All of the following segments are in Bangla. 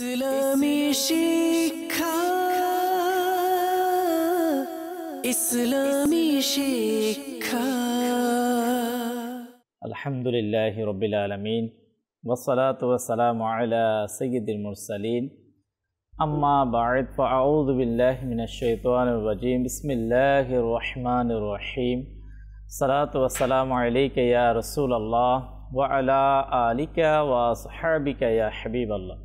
ইসলামী শিক্ষা ইসলামী শিক্ষা। আলহামদুলিল্লাহি রাব্বিল আলামিন ওয়াসসালাতু ওয়াসসালামু আলা সাইয়্যিদিল মুরসালিন আম্মা বা'দ ফাআউযু বিল্লাহি মিনাশ শাইতানির রাজীম বিসমিল্লাহির রহমানির রহিম সালাতু ওয়াসসালামু আলাইকা ইয়া রাসূলুল্লাহ ওয়া আলা আলিকা ওয়া আসহাবিকা ইয়া হাবিবাল্লাহ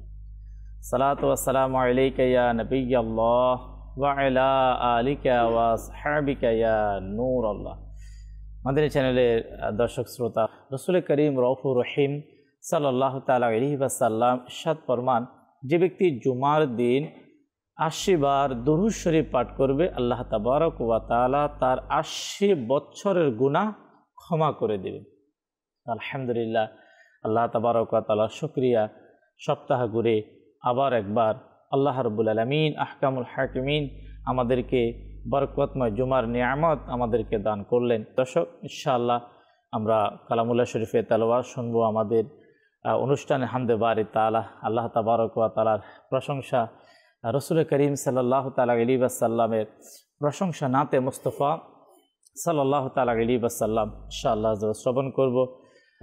সালাতু ওয়াসসালামু আলাইকা ইয়া নবিয়াল্লাহ ওয়া আলা আলিকা ওয়া আসহাবিকা ইয়া নূরাল্লাহ। আমাদের চ্যানেলের দর্শক শ্রোতা, রাসূল করিম রউফুর রহিম সাল্লাল্লাহু তাআলা আলাইহি ওয়াসাল্লাম ইরশাদ ফরমান, যে ব্যক্তি জুমার দিন ৮০ বার দুরূদ শরীফ পাঠ করবে, আল্লাহ তাবারক ওয়া তাআলা তার ৮০ বছরের গুনাহ ক্ষমা করে দেবেন। আলহামদুলিল্লাহ, আল্লাহ তাবারক ওয়া তাআলার শুকরিয়া। সপ্তাহ ঘুরে আবার একবার আল্লাহ রাব্বুল আলামিন আহকামুল হাকিমিন আমাদেরকে বরকতময় জুমার নিয়ামত আমাদেরকে দান করলেন। দর্শক, ইনশাআল্লাহ আমরা কালামুল্লাহ শরীফে তেলাওয়াত শুনবো। আমাদের অনুষ্ঠানে হামদে বারি তাআলা, আল্লাহ তাবারক ওয়া তাআলার প্রশংসা, রাসূল করিম সাল্লাল্লাহু তাআলা আলাইহি ওয়াসাল্লামের প্রশংসা, নাতে মুস্তাফা সাল্লাল্লাহু তাআলা আলাইহি ওয়াসাল্লাম ইনশাআল্লাহ শ্রবণ করব।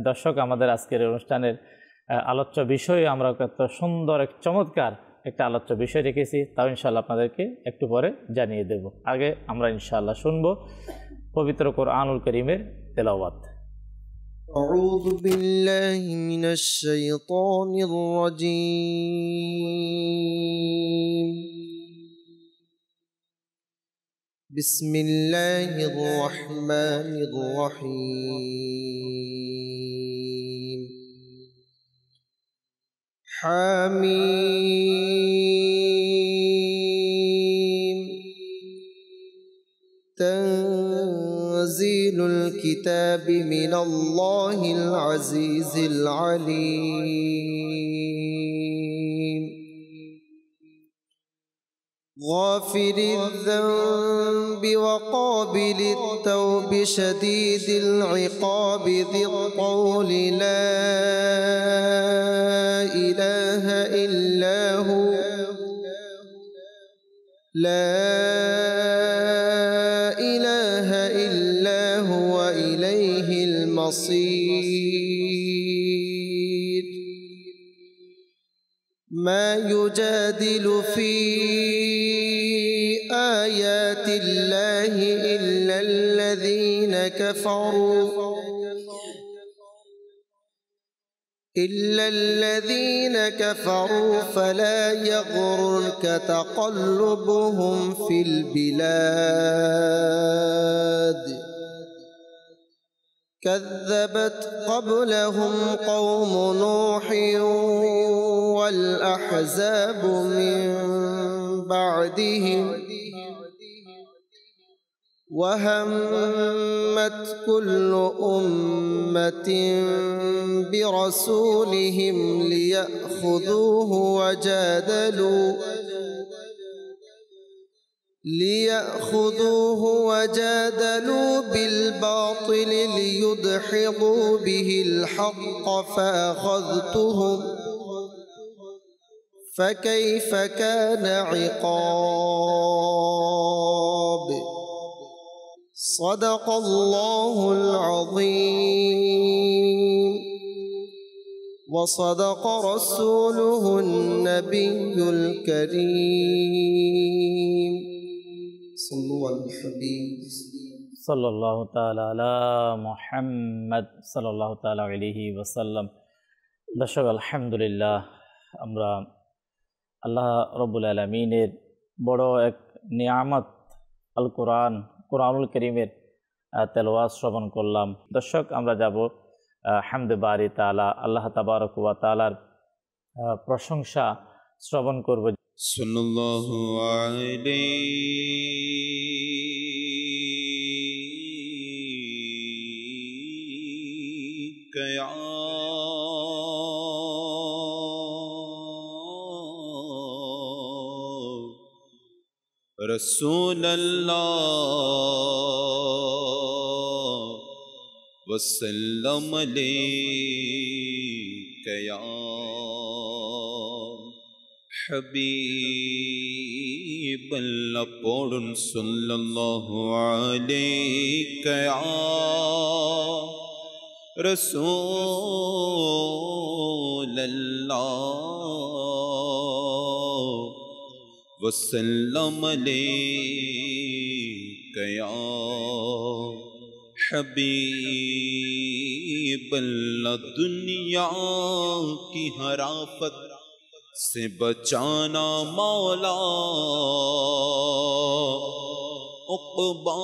দর্শক, আমাদের আজকের অনুষ্ঠানের আলোচ্য বিষয়ে আমরা কত সুন্দর এক চমৎকার একটা আলোচ্য বিষয় রেখেছি, তাও ইনশাআল্লাহ আপনাদেরকে একটু পরে জানিয়ে দেব। আগে আমরা ইনশাআল্লাহ শুনবো পবিত্র কোরআনুল কারীমের তেলাওয়াত। أعوذ بالله من الشيطان الرجيم. بسم الله الرحمن الرحيم. حميم. تنزيل الكتاب من الله العزيز العليم. غافر الذنب وقابل التوب شديد العقاب ذي الطول لا إله إلا هو لا إله إلا هو إليه المصير. ما يجادل في آيات الله إلا الذين كفروا فلا يغررك تقلبهم في البلاد. كذبت قبلهم قوم نوح والأحزاب من بعدهم وهمت كل أمة برسولهم ليأخذوه وجادلوا بالباطل ليدحضوا به الحق فأخذتهم فكيف كان عقاب. صدق الله العظيم وصدق رسوله النبي الكريم. صلوا على الحبيب সাল্লাল্লাহু তাআলা আলা মুহাম্মদ সাল্লাল্লাহু তাআলা আলাইহি ওয়াসাল্লাম। দর্শক, আলহামদুলিল্লাহ, আমরা আল্লাহ রাব্বুল আলামিনের বড় এক নিয়ামত আল কোরআনুল কারীমের তেলাওয়াত শ্রবণ করলাম। দর্শক, আমরা যাব হামদে বারি তাআলা, আল্লাহ তাবারক ওয়া তাআলার প্রশংসা শ্রবণ করব। সাল্লাল্লাহু আলাইহি ইয়া রাসূলুল্লাহ वसल्लम अलैका या حبیب اللہ پڑھن صلی اللہ علیہ یا رسول اللہ وسلم علیک یا حبیب اللہ دنیا کی ہر آفت سے بچانا مولا عقبا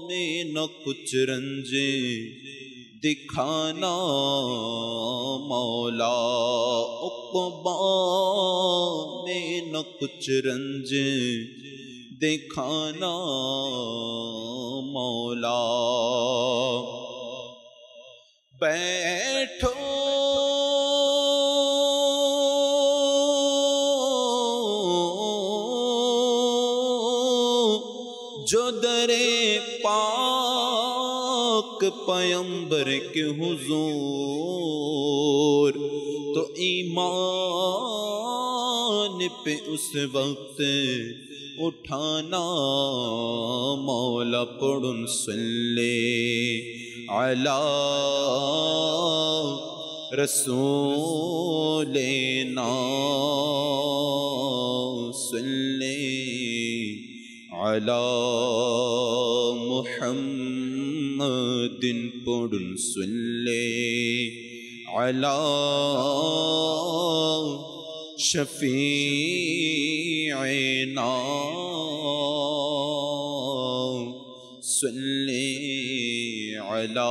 میں نہ کچھ رنجے دکھانا مولا عقبا میں نہ کچھ رنج دکھانا مولا بیٹھو جو در پاک پیمبر کے حضور تو ایمان پہ اس وقت اٹھانا مولا پڑھن صلی علی رسولنا صلی علی محمد پڑھن صلی علی شفیعنا صلی علی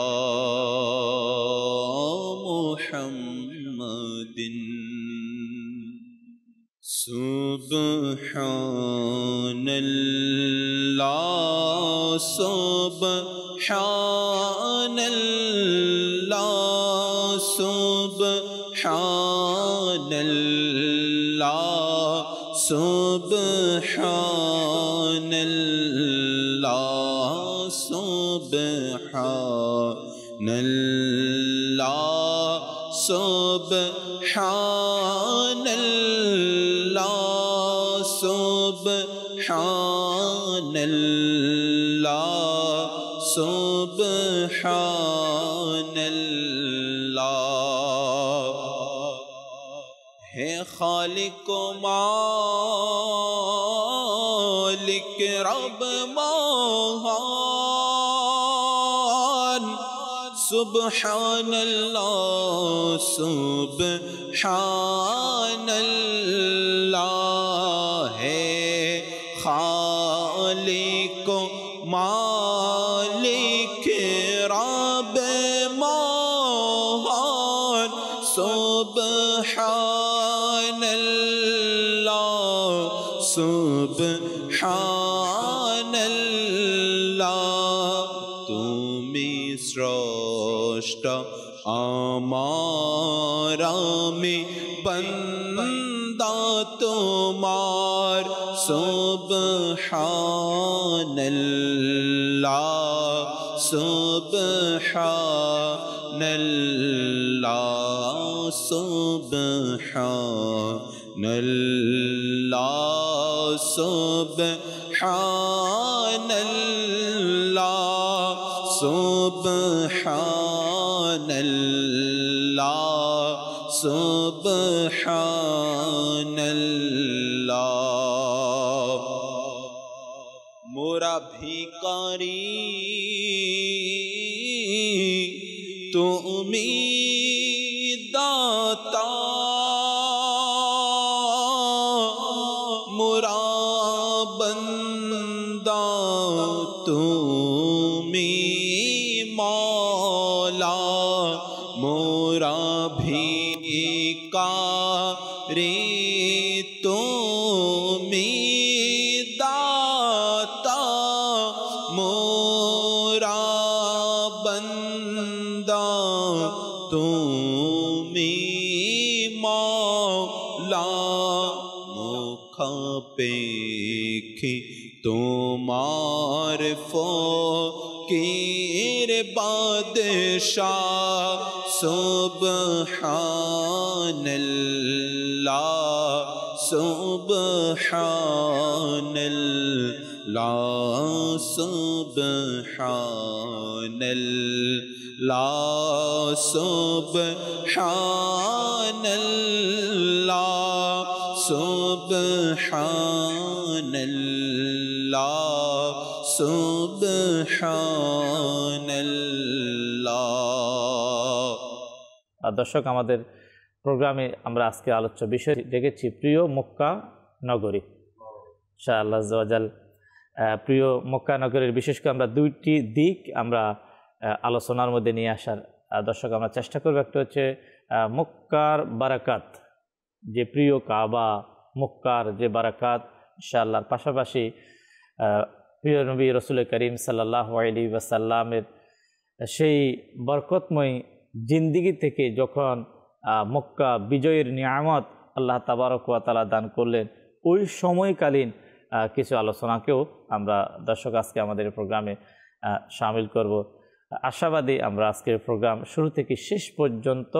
محمد سبحان اللہ سبحان اللہ سبحان اللہ سبحان اللہ سبحان اللہ سبحان اللہ سبحان اللہ سبحان اللہ ہے خالق و مالک رب مہان سبحان اللہ سبحان اللہ ہے خالق و مالک رب مہان سبحان اللہ سبحان اللہ تمہیں سرشٹا آمارا میں بندہ تمہار سبحان اللہ سبحان اللہ سبحان اللہ سبحان اللہ سبحان اللہ سبحان اللہ مورا بھیکاری تو امید داتا مورا بندہ تو مولا مورا بھیکاری تو داتا مورا بندہ تو مولا مکھا پیکھی تمہار فقیر بادشاہ Subhanallah, Subhanallah, Subhanallah, Subhanallah, Subhanallah. দর্শক, আমাদের প্রোগ্রামে আমরা আজকে আলোচ্য বিষয় দেখেছি প্রিয় মক্কা নগরী। ইনশাআল্লাহ আজ্জা ওয়া জাল প্রিয় মক্কা নগরীর বিশেষ করে আমরা দুইটি দিক আমরা আলোচনার মধ্যে নিয়ে আসার দর্শক আমরা চেষ্টা করব। একটা হচ্ছে মক্কার বারাকাত, যে প্রিয় কাবা মক্কার যে বারাকাত ইনশাআল্লাহর পাশাপাশি প্রিয় নবী রাসূল করিম সাল্লাল্লাহু আলাইহি ওয়াসাল্লামের সেই বরকতময় জিন্দিগি থেকে যখন মক্কা বিজয়ের নিয়ামত আল্লাহ তাবারক ওয়া তাআলা দান করলেন, ওই সময়কালীন কিছু আলোচনাকেও আমরা দর্শক আজকে আমাদের প্রোগ্রামে শামিল করব। আশাবাদী আমরা আজকের প্রোগ্রাম শুরু থেকে শেষ পর্যন্ত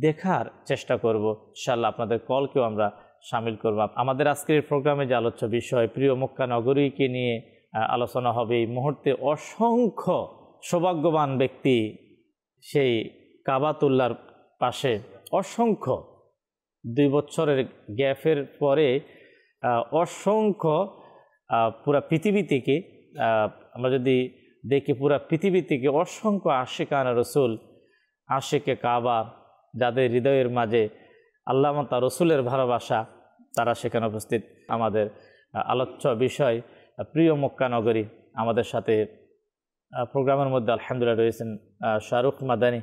দেখার চেষ্টা করব। ইনশাআল্লাহ আপনাদের কলকেও আমরা শামিল করব। আমাদের আজকের প্রোগ্রামে যে আলোচ্য বিষয় প্রিয় মক্কা নগরীকে নিয়ে আলোচনা হবে। এই মুহূর্তে অসংখ্য সৌভাগ্যবান ব্যক্তি সেই কাবাতুল্লাহর পাশে অসংখ্য 2 বছরের গ্যাপের পরে অসংখ্য পুরা পৃথিবী থেকে আমরা যদি দেখি পুরা পৃথিবী থেকে অসংখ্য আশিকানা রসুল, আশিকে কাবা, যাদের হৃদয়ের মাঝে আল্লাহ তার রসুলের ভালোবাসা, তারা সেখানে উপস্থিত। আমাদের আলোচ্য বিষয় প্রিয় মক্কা নগরী। আমাদের সাথে প্রোগ্রামের মধ্যে আলহামদুলিল্লাহ রয়েছেন শাহরুখ মাদানী।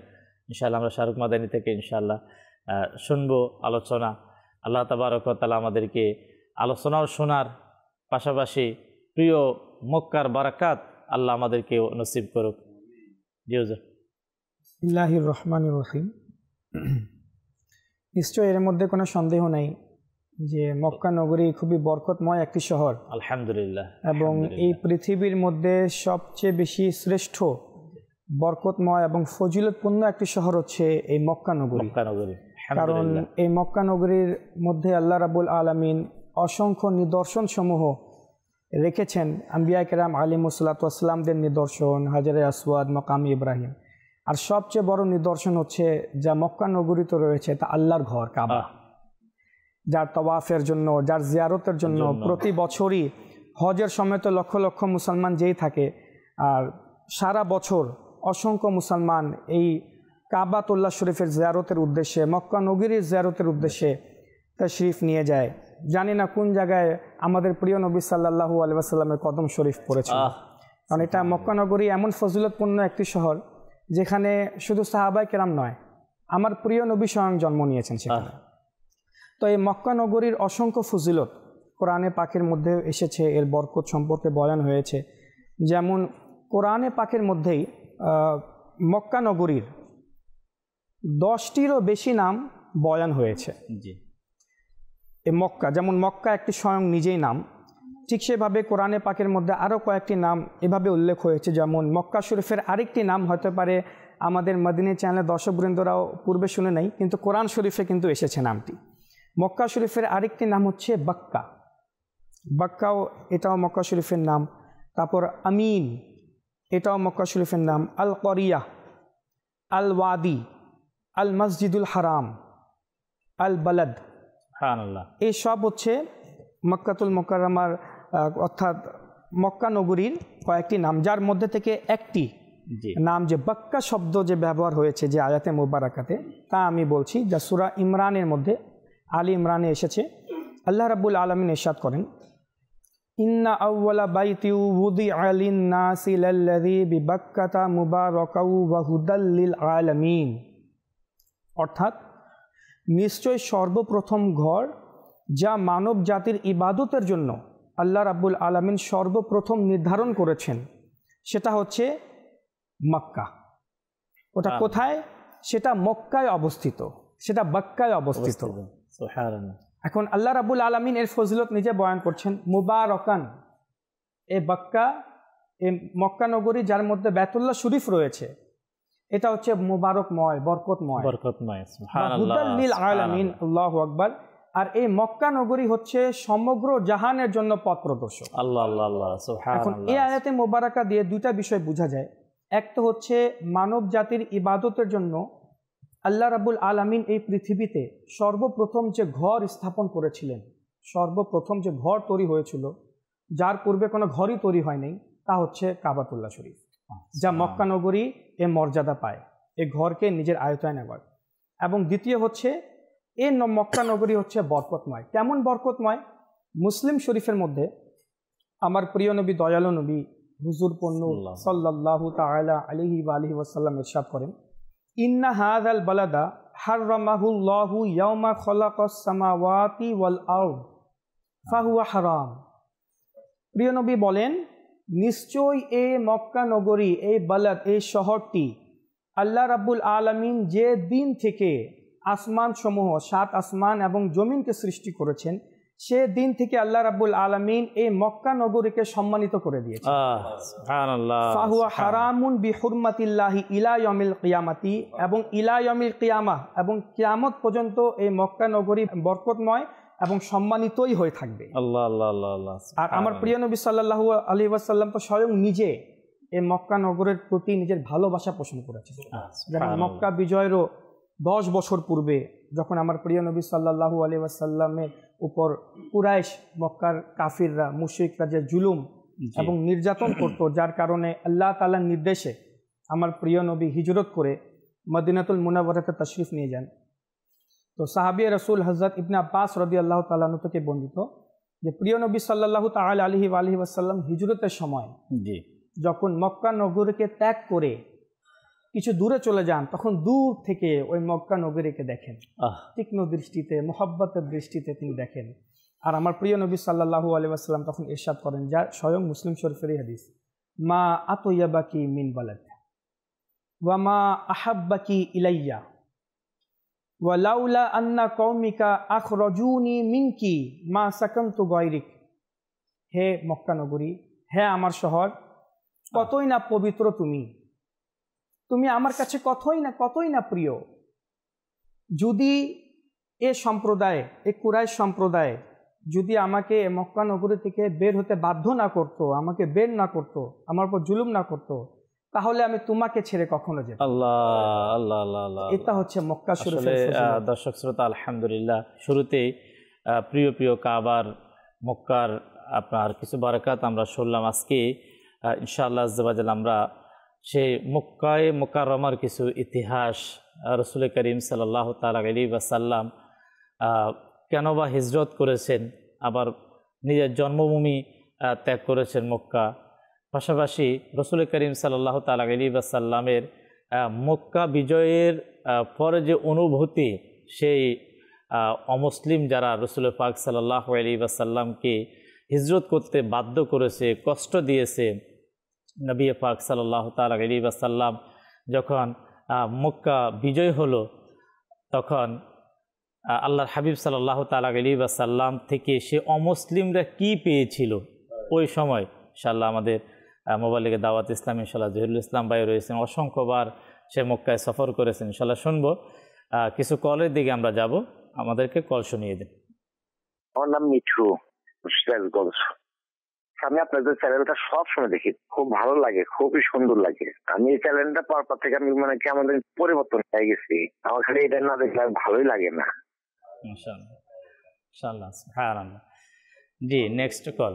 ইনশাআল্লাহ আমরা শাহরুখ মাদানী থেকে ইনশাআল্লাহ শুনবো আলোচনা। আল্লাহ তাবারক ওয়া তাআলা আমাদেরকে আলোচনাও শোনার পাশাপাশি প্রিয় মক্কার বারাকাত আল্লাহ আমাদেরকে নসিব করুক। জি হুজুর। বিসমিল্লাহির রহমানির রহিম। নিশ্চয় এর মধ্যে কোনো সন্দেহ নাই যে মক্কা নগরী খুবই বরকতময় একটি শহর, আলহামদুলিল্লাহ, এবং এই পৃথিবীর মধ্যে সবচেয়ে বেশি শ্রেষ্ঠ বরকতময় এবং ফজিলতপূর্ণ একটি শহর হচ্ছে এই মক্কা নগরী। কারণ এই মক্কা নগরীর মধ্যে আল্লাহ রাব্বুল আলামিন অসংখ্য নিদর্শন সমূহ রেখেছেন। আম্বিয়া কেরাম আলাইহিমুসসালাতু ওয়াসসালামদের নিদর্শন, হাজারে আসওয়াদ, মাকাম ইব্রাহিম। আর সবচেয়ে বড় নিদর্শন হচ্ছে যা মক্কা নগরীতে রয়েছে তা আল্লাহর ঘর কাবা, যার তওয়াফের জন্য, যার জিয়ারতের জন্য প্রতি বছরই হজের সময় তো লক্ষ লক্ষ মুসলমান যেই থাকে, আর সারা বছর অসংখ্য মুসলমান এই কাবাতুল্লাহ শরীফের জিয়ারতের উদ্দেশ্যে, মক্কা নগরীর জিয়ারতের উদ্দেশ্যে তাশরিফ নিয়ে যায়। জানি না কোন জায়গায় আমাদের প্রিয় নবী সাল্লাল্লাহু আলাইহি ওয়াসাল্লামের কদম শরীফ পড়েছে। কারণ এটা মক্কা নগরী এমন ফজিলতপূর্ণ একটি শহর যেখানে শুধু সাহাবায়ে কেরাম নয়, আমার প্রিয় নবী স্বয়ং জন্ম নিয়েছেন সেখানে। তো এই মক্কা নগরীর অসংখ্য ফজিলত কোরআনে পাকের মধ্যে এসেছে, এর বরকত সম্পর্কে বয়ান হয়েছে। যেমন কোরআনে পাকের মধ্যেই মক্কা নগরীর 10টিরও বেশি নাম বয়ান হয়েছে। এই মক্কা, যেমন মক্কা একটি স্বয়ং নিজেই নাম, ঠিক সেভাবে কোরআনে পাকের মধ্যে আরও কয়েকটি নাম এভাবে উল্লেখ হয়েছে। যেমন মক্কা শরীফের আরেকটি নাম হতে পারে আমাদের মদিনী চ্যানেলের দর্শকবৃন্দরাও পূর্বে শুনে নাই, কিন্তু কোরআন শরীফে কিন্তু এসেছে নামটি। মক্কা শরীফের আরেকটি নাম হচ্ছে বাক্কা। বাক্কাও এটাও মক্কা শরীফের নাম। তারপর আমিন, এটাও মক্কা শরীফের নাম। আল করিয়া, আল ওয়াদি, আল মসজিদুল হারাম, আল বালাদ, এই সব হচ্ছে মক্কাতুল মুকাররমার অর্থাৎ মক্কা নগরীর কয়েকটি নাম, যার মধ্যে থেকে একটি নাম যে বাক্কা শব্দ যে ব্যবহার হয়েছে যে আয়াতে মুবারাকাতে, তা আমি বলছি, যা সূরা ইমরানের মধ্যে, আলী ইমরানে এসেছে। আল্লাহ রাব্বুল আলামিন ইরশাদ করেন, ইন্না আউওয়ালা বাইতি উযিআ লিন-নাসি লাল্লাযী বিবাক্কাতা মুবারাকাউ ওয়া হুদাল লিল আলামিন। অর্থাৎ নিশ্চয় সর্বপ্রথম ঘর যা মানব জাতির ইবাদতের জন্য আল্লাহ রাব্বুল আলামিন সর্বপ্রথম নির্ধারণ করেছেন সেটা হচ্ছে মক্কা। ওটা কোথায়? সেটা মক্কায় অবস্থিত, সেটা বাক্কায় অবস্থিত। এখন আল্লাহ রাব্বুল আলামিন এর ফজিলত নিজে বয়ান করছেন, মুবারাকান, এ বাক্কা, এ মক্কা নগরী যার মধ্যে বাইতুল্লাহ শরীফ রয়েছে, এটা হচ্ছে মুবারকময়, বরকতময়, বরকতময়, সুবহানাল্লাহ, হুদাল লিল আলামিন, আল্লাহু আকবার। আর এই মক্কা নগরী হচ্ছে সমগ্র জাহানের জন্য পথ প্রদর্শক। আল্লাহ আল্লাহ আল্লাহ, এখন সুবহানাল্লাহ। এই আয়াতে মোবারকা দিয়ে দুইটা বিষয় বোঝা যায়। এক তো হচ্ছে মানব জাতির ইবাদতের জন্য আল্লাহ রাব্বুল আলামিন এই পৃথিবীতে সর্বপ্রথম যে ঘর স্থাপন করেছিলেন, সর্বপ্রথম যে ঘর তৈরি হয়েছিল, যার পূর্বে কোনো ঘরই তৈরি হয়নি, তা হচ্ছে কাবাতুল্লাহ শরীফ, যা মক্কা নগরী এ মর্যাদা পায়, এই ঘরকে নিজের আয়তায় নেওয়ার। এবং দ্বিতীয় হচ্ছে এই মক্কা নগরী হচ্ছে বরকতময়। কেমন বরকতময়? মুসলিম শরীফের মধ্যে আমার প্রিয় নবী, দয়ালু নবী হুজুর পন্নু সাল্লাল্লাহু তাআলা আলাইহি ওয়া আলিহি ওয়াসাল্লাম ইরশাদ করেন, ইন্না হাযাল বালাদা হাররামাহুল্লাহু ইয়াওমা খালাকাস সামাওয়াতি ওয়াল আরদ ফাহুয়া হারাম। প্রিয় নবী বলেন, নিশ্চয়ই এই মক্কা নগরী, এই বালাদ, এই শহরটি আল্লাহ রাব্বুল আলামিন যে দিন থেকে আসমান সমূহ, 7 আসমান এবং জমিনকে সৃষ্টি করেছেন, সে দিন থেকে আল্লাহ রাব্বুল আলামিন এই মক্কা নগরীকে সম্মানিত করে দিয়েছেন। সুবহানাল্লাহ, ফাহুয়া হারামুন বিহুরমাতিল্লাহি ইলা ইয়াউমিল কিয়ামাতি, এবং ইলা ইয়াউমিল কিয়ামাহ, এবং কিয়ামত পর্যন্ত এই মক্কা নগরী বরকতময় এবং সম্মানিতই হয়ে থাকবে। আল্লাহ আল্লাহ আল্লাহ আল্লাহ। আর আমার প্রিয় নবী সাল্লাল্লাহু আলাইহি ওয়াসাল্লাম তো স্বয়ং নিজে এই মক্কা নগরের প্রতি নিজের ভালোবাসা পোষণ করেছেন। যেমন মক্কা বিজয়েরও 10 বছর পূর্বে যখন আমার প্রিয় নবী সাল্লাল্লাহু আলাইহি ওয়াসাল্লামের উপর কুরাইশ, মক্কার কাফিররা, মুশরিকরা যে জুলুম এবং নির্যাতন করত, যার কারণে আল্লাহ তাআলার নির্দেশে আমার প্রিয় নবী হিজরত করে মদিনাতুল মুনাওয়ারাতে তাশরিফ নিয়ে যান। তো সাহাবী রাসূল হযরত ইবনে আব্বাস রাদিয়াল্লাহু তাআলা আনহু থেকে বর্ণিত যে প্রিয় নবী সাল্লাল্লাহু তাআলা আলাইহি ওয়া আলিহি ওয়াসাল্লাম হিজরতের সময় যখন মক্কা নগরীকে ত্যাগ করে কিছু দূরে চলে যান, তখন দূর থেকে ওই মক্কা নগরীকে দেখেন, তীক্ষ্ণ দৃষ্টিতে, মোহাব্বতের দৃষ্টিতে তিনি দেখেন। আর আমার প্রিয় নবী সাল্লাল্লাহু আলাইহি ওয়াসাল্লাম তখন ইরশাদ করেন, যা স্বয়ং মুসলিম শরীফের হাদিস, মা আতয়াবাকি মিন বালাদ ওয়া মা আহাব্বাকি ইলাইয়া ওয়া লাউলা আন্না কওমিকা আখরাজুনি মিনকি মা সাকানতু গায়রিক। হে মক্কা নগরী, হে আমার শহর, কতই না পবিত্র তুমি, তুমি আমার কাছে কতই না প্রিয়। যদি এ সম্প্রদায়, এ কুরাইশ সম্প্রদায় যদি আমাকে মক্কা নগরী থেকে বের হতে বাধ্য না করত, আমাকে বের না করত, আমার উপর জুলুম না করত, তাহলে আমি তোমাকে ছেড়ে কখনো যেতাম। আল্লাহ আল্লাহ আল্লাহ আল্লাহ। এটা হচ্ছে মক্কা শরীফের। দর্শক শ্রোতা, আলহামদুলিল্লাহ, শুরুতেই প্রিয় কাবার, মক্কার আপনার কিছু বারাকাত আমরা শুনলাম। আজকে ইনশাআল্লাহ আজ্জা ওয়াজাল আমরা সেই মক্কায়ে মুকাররমার কিছু ইতিহাস, রাসূল করিম সাল্লাল্লাহু তাআলা আলাইহি ওয়াসাল্লাম কেন বা হিজরত করেছেন, আবার নিজের জন্মভূমি ত্যাগ করেছেন মক্কা, পাশাপাশি রাসূল করিম সাল্লাল্লাহু তাআলা আলাইহি ওয়াসাল্লামের মক্কা বিজয়ের পরে যে অনুভূতি, সেই অমুসলিম যারা রাসূল পাক সাল্লাল্লাহু আলাইহি ওয়াসাল্লামকে হিজরত করতে বাধ্য করেছে, কষ্ট দিয়েছে, নবী পাক সাল্লাল্লাহু তাআলা আলাইহি ওয়াসাল্লাম যখন মক্কা বিজয় হলো, তখন আল্লাহর হাবিব সাল্লাল্লাহু তাআলা আলাইহি ওয়াসাল্লাম থেকে সে অমুসলিমরা কি পেয়েছিল ওই সময়। ইনশাআল্লাহ আমাদের মোবাইলে দাওয়াত ইসলাম ইনশাআল্লাহ জহিরুল ইসলাম ভাই রয়েছেন, অসংখ্যবার সে মক্কায় সফর করেছেন। ইনশাআল্লাহ শুনবো, কিছু কলের দিকে আমরা যাব, আমাদেরকে কল শুনিয়ে দিন। আমার নাম মিঠু, আমি আপনাদের চ্যানেলটা সব সময় দেখি, খুব ভালো লাগে, খুবই সুন্দর লাগে। আমি এই চ্যানেলটা পাওয়ার পর থেকে আমি মানে কি আমাদের পরিবর্তন হয়ে গেছি। আমার খালি এটা না দেখলে ভালোই লাগে না। ইনশাআল্লাহ ইনশাআল্লাহ, সুবহানাল্লাহ। জি, নেক্সট কল।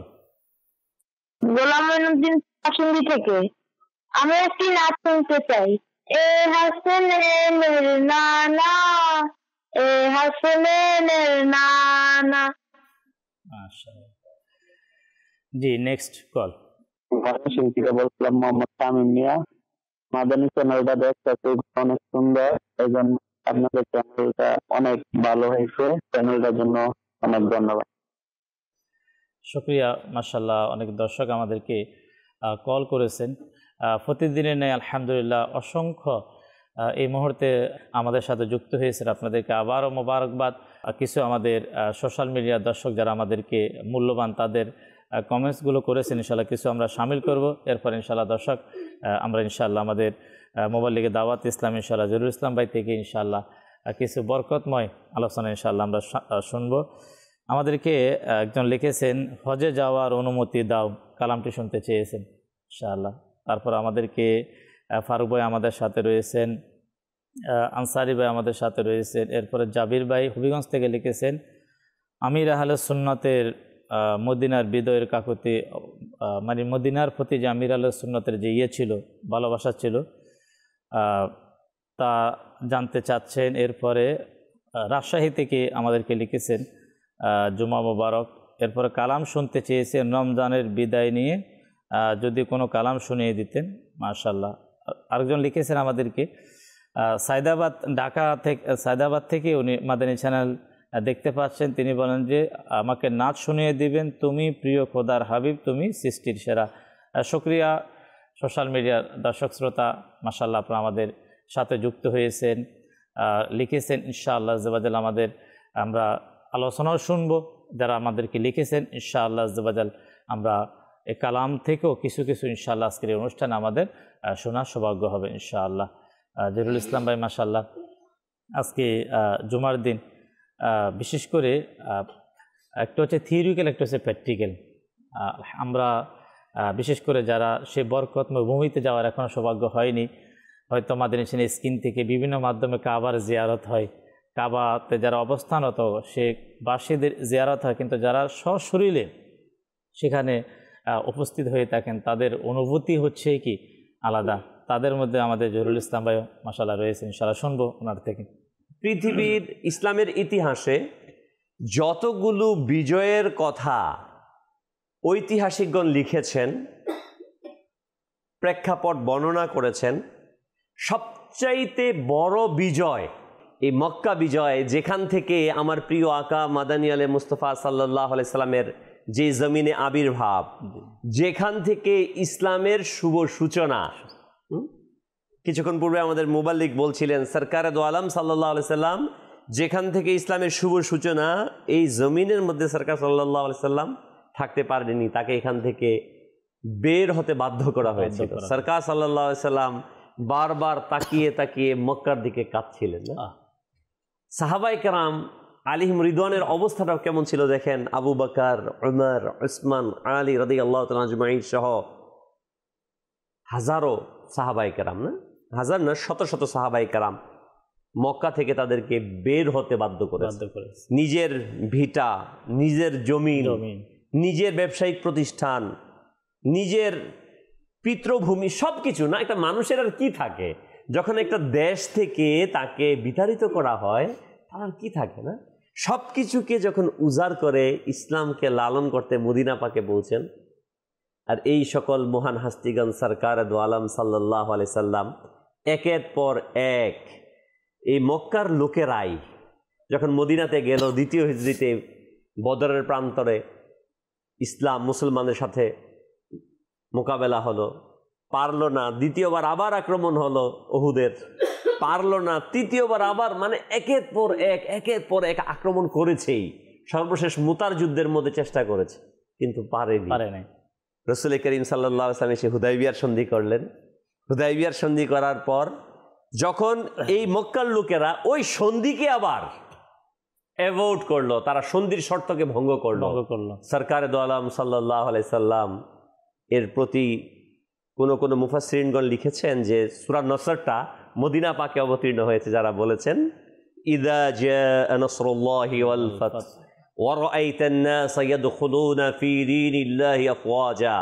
গোলাম মঈনুদ্দিন কাশিন্দি থেকে। আমি একটি নাচ শুনতে চাই। এ হাসনের নানা, এ হাসনের নানা। মাশাআল্লাহ। জি, নেক্সট কল। শিল্পীরা বলছিলাম মোহাম্মদ তামিম মিয়া। মাদানী চ্যানেলটা দেখতে অনেক সুন্দর, এই জন্য আপনাদের চ্যানেলটা অনেক ভালো হয়েছে। চ্যানেলটার জন্য অনেক ধন্যবাদ। শুকরিয়া, মাশাআল্লাহ। অনেক দর্শক আমাদেরকে কল করেছেন প্রতিদিনের ন্যায়। আলহামদুলিল্লাহ, অসংখ্য এই মুহূর্তে আমাদের সাথে যুক্ত হয়েছেন। আপনাদেরকে আবারও মোবারকবাদ। কিছু আমাদের সোশ্যাল মিডিয়ার দর্শক যারা আমাদেরকে মূল্যবান তাদের কমেন্টসগুলো করেছেন, ইনশাআল্লাহ কিছু আমরা শামিল করব। এরপর ইনশাআল্লাহ দর্শক আমরা ইনশাআল্লাহ আমাদের মোবাইল লিগে দাওয়াত ইসলাম ইনশাআল্লাহ জহিরুল ইসলাম ভাই থেকে ইনশাআল্লাহ কিছু বরকতময় আলোচনা ইনশাআল্লাহ আমরা শুনবো। আমাদেরকে একজন লিখেছেন হজে যাওয়ার অনুমতি দাও, কালামটি শুনতে চেয়েছেন ইনশাআল্লাহ। তারপর আমাদেরকে ফারুক ভাই আমাদের সাথে রয়েছেন, আনসারি ভাই আমাদের সাথে রয়েছেন। এরপরে জাবির ভাই হবিগঞ্জ থেকে লিখেছেন আমির আহলে সুন্নতের মদিনার বিদয়ের কাকুতি, মানে মদিনার প্রতি যে আমির আহলে সুন্নতের যে ছিল ভালোবাসা ছিল তা জানতে চাচ্ছেন। এরপরে রাজশাহী থেকে আমাদেরকে লিখেছেন জুমা মোবারক। এরপরে কালাম শুনতে চেয়েছেন রমজানের বিদায় নিয়ে, যদি কোনো কালাম শুনিয়ে দিতেন মাশাআল্লাহ। আরেকজন লিখেছেন আমাদেরকে সায়দাবাদ, ঢাকা থেকে, সায়দাবাদ থেকে উনি মাদানী চ্যানেল দেখতে পাচ্ছেন। তিনি বলেন যে আমাকে নাচ শুনিয়ে দিবেন, তুমি প্রিয় খোদার হাবিব, তুমি সৃষ্টির সেরা। শুকরিয়া সোশ্যাল মিডিয়ার দর্শক শ্রোতা, মাশাআল্লাহ আপনারা আমাদের সাথে যুক্ত হয়েছেন, লিখেছেন ইনশাআল্লাহ আজ্জাওয়াজাল। আমরা আলোচনাও শুনবো যারা আমাদেরকে লিখেছেন ইনশাআল্লাহ আজ্জাওয়াজাল। আমরা এই কালাম থেকেও কিছু কিছু ইনশাআল্লাহ আজকের এই অনুষ্ঠানে আমাদের শোনার সৌভাগ্য হবে ইনশাআল্লাহ। জহিরুল ইসলাম ভাই মাশাআল্লাহ, আজকে জুমার দিন বিশেষ করে একটা হচ্ছে থিওরিক্যাল, একটা হচ্ছে প্র্যাকটিক্যাল। আমরা বিশেষ করে যারা সে বরকতময় ভূমিতে যাওয়ার এখনও সৌভাগ্য হয়নি, হয়তো মাদানী চ্যানেল স্ক্রিন থেকে বিভিন্ন মাধ্যমে কাবার জিয়ারত হয়, কাবাতে যারা অবস্থানরত সে বাসীদের জিয়ারত হয়, কিন্তু যারা সশরীরে সেখানে উপস্থিত হয়ে থাকেন তাদের অনুভূতি হচ্ছে কি আলাদা। তাদের মধ্যে আমাদের জহিরুল ইসলাম ভাই মাশাআল্লাহ রয়েছে, ইনশাআল্লাহ শুনবো ওনার থেকে। পৃথিবীর ইসলামের ইতিহাসে যতগুলো বিজয়ের কথা ঐতিহাসিকগণ লিখেছেন, প্রেক্ষাপট বর্ণনা করেছেন, সবচাইতে বড় বিজয় এই মক্কা বিজয়, যেখান থেকে আমার প্রিয় আকা মাদানী আলে মুস্তফা সাল্লাল্লাহু আলাইহি সাল্লামের যে জমিনে আবির্ভাব, যেখান থেকে ইসলামের শুভ সূচনা। কিছুক্ষণ পূর্বে আমাদের মুবাল্লিক বলছিলেন সরকারে দো আলম সাল্লাল্লাহু আলাইহি সাল্লাম, যেখান থেকে ইসলামের শুভ সূচনা, এই জমিনের মধ্যে সরকার সাল্লাল্লাহু আলাইহি সাল্লাম থাকতে পারেনি, তাকে এখান থেকে বের হতে বাধ্য করা হয়েছিল। সরকার সাল্লাল্লাহু আলাইহি সাল্লাম বারবার তাকিয়ে তাকিয়ে মক্কার দিকে কাঁদছিলেন। সাহাবায়ে কেরাম আলিহিম রিদওয়ানের অবস্থাটাও কেমন ছিল দেখেন। আবু বকর, উমর, উসমান, আলী রাদিয়াল্লাহু তাআলা আজমাইন সহ হাজারো সাহাবায়ে কেরাম, না হাজার না, শত শত সাহাবায়ে কেরাম মক্কা থেকে তাদেরকে বের হতে বাধ্য করেছে। নিজের ভিটা, নিজের জমিন, নিজের ব্যবসায়িক প্রতিষ্ঠান, নিজের পিতৃভূমি, সব কিছু না। একটা মানুষের আর কি থাকে যখন একটা দেশ থেকে তাকে বিতাড়িত করা হয়, তার আর কি থাকে না। সব কিছুকে যখন উজাড় করে ইসলামকে লালন করতে মদিনা পাকে পৌঁছেন, আর এই সকল মহান হাস্তিগণ সরকার দো আলম সাল্লাল্লাহু আলাইহি সাল্লাম একের পর এক এই মক্কার লোকেরাই যখন মদিনাতে গেল, দ্বিতীয় হিজরিতে বদরের প্রান্তরে ইসলাম মুসলমানদের সাথে মোকাবেলা হলো, পারল না। দ্বিতীয়বার আবার আক্রমণ হলো উহুদের, পারল না। তৃতীয়বার আবার, মানে একের পর এক আক্রমণ করেছেই। সর্বশেষ মুতার যুদ্ধের মধ্যে চেষ্টা করেছে, কিন্তু পারেনি। রাসূল করিম সাল্লাল্লাহু আলাইহি ওয়াসাল্লাম এসে হুদাইবিয়ার সন্ধি করলেন। হুদাইবিয়ার সন্ধি করার পর যখন এই মক্কার লোকেরা ওই সন্ধিকে আবার অ্যাভয়েড করলো, তারা সন্ধির শর্তকে ভঙ্গ করলো, সরকারে দো আলম সাল্লাল্লাহু আলাইহি সাল্লাম এর প্রতি কোন মুফাসসিরিনগণ লিখেছেন যে সূরা নসরটা মদিনা পাকে অবতীর্ণ হয়েছে, যারা বলেছেন ইযা জাআ নাসরুল্লাহি ওয়াল ফাত ওয়া রাআইতান নাস ইয়াদখুলুনা ফি দীনিল্লাহি আফওয়াজা।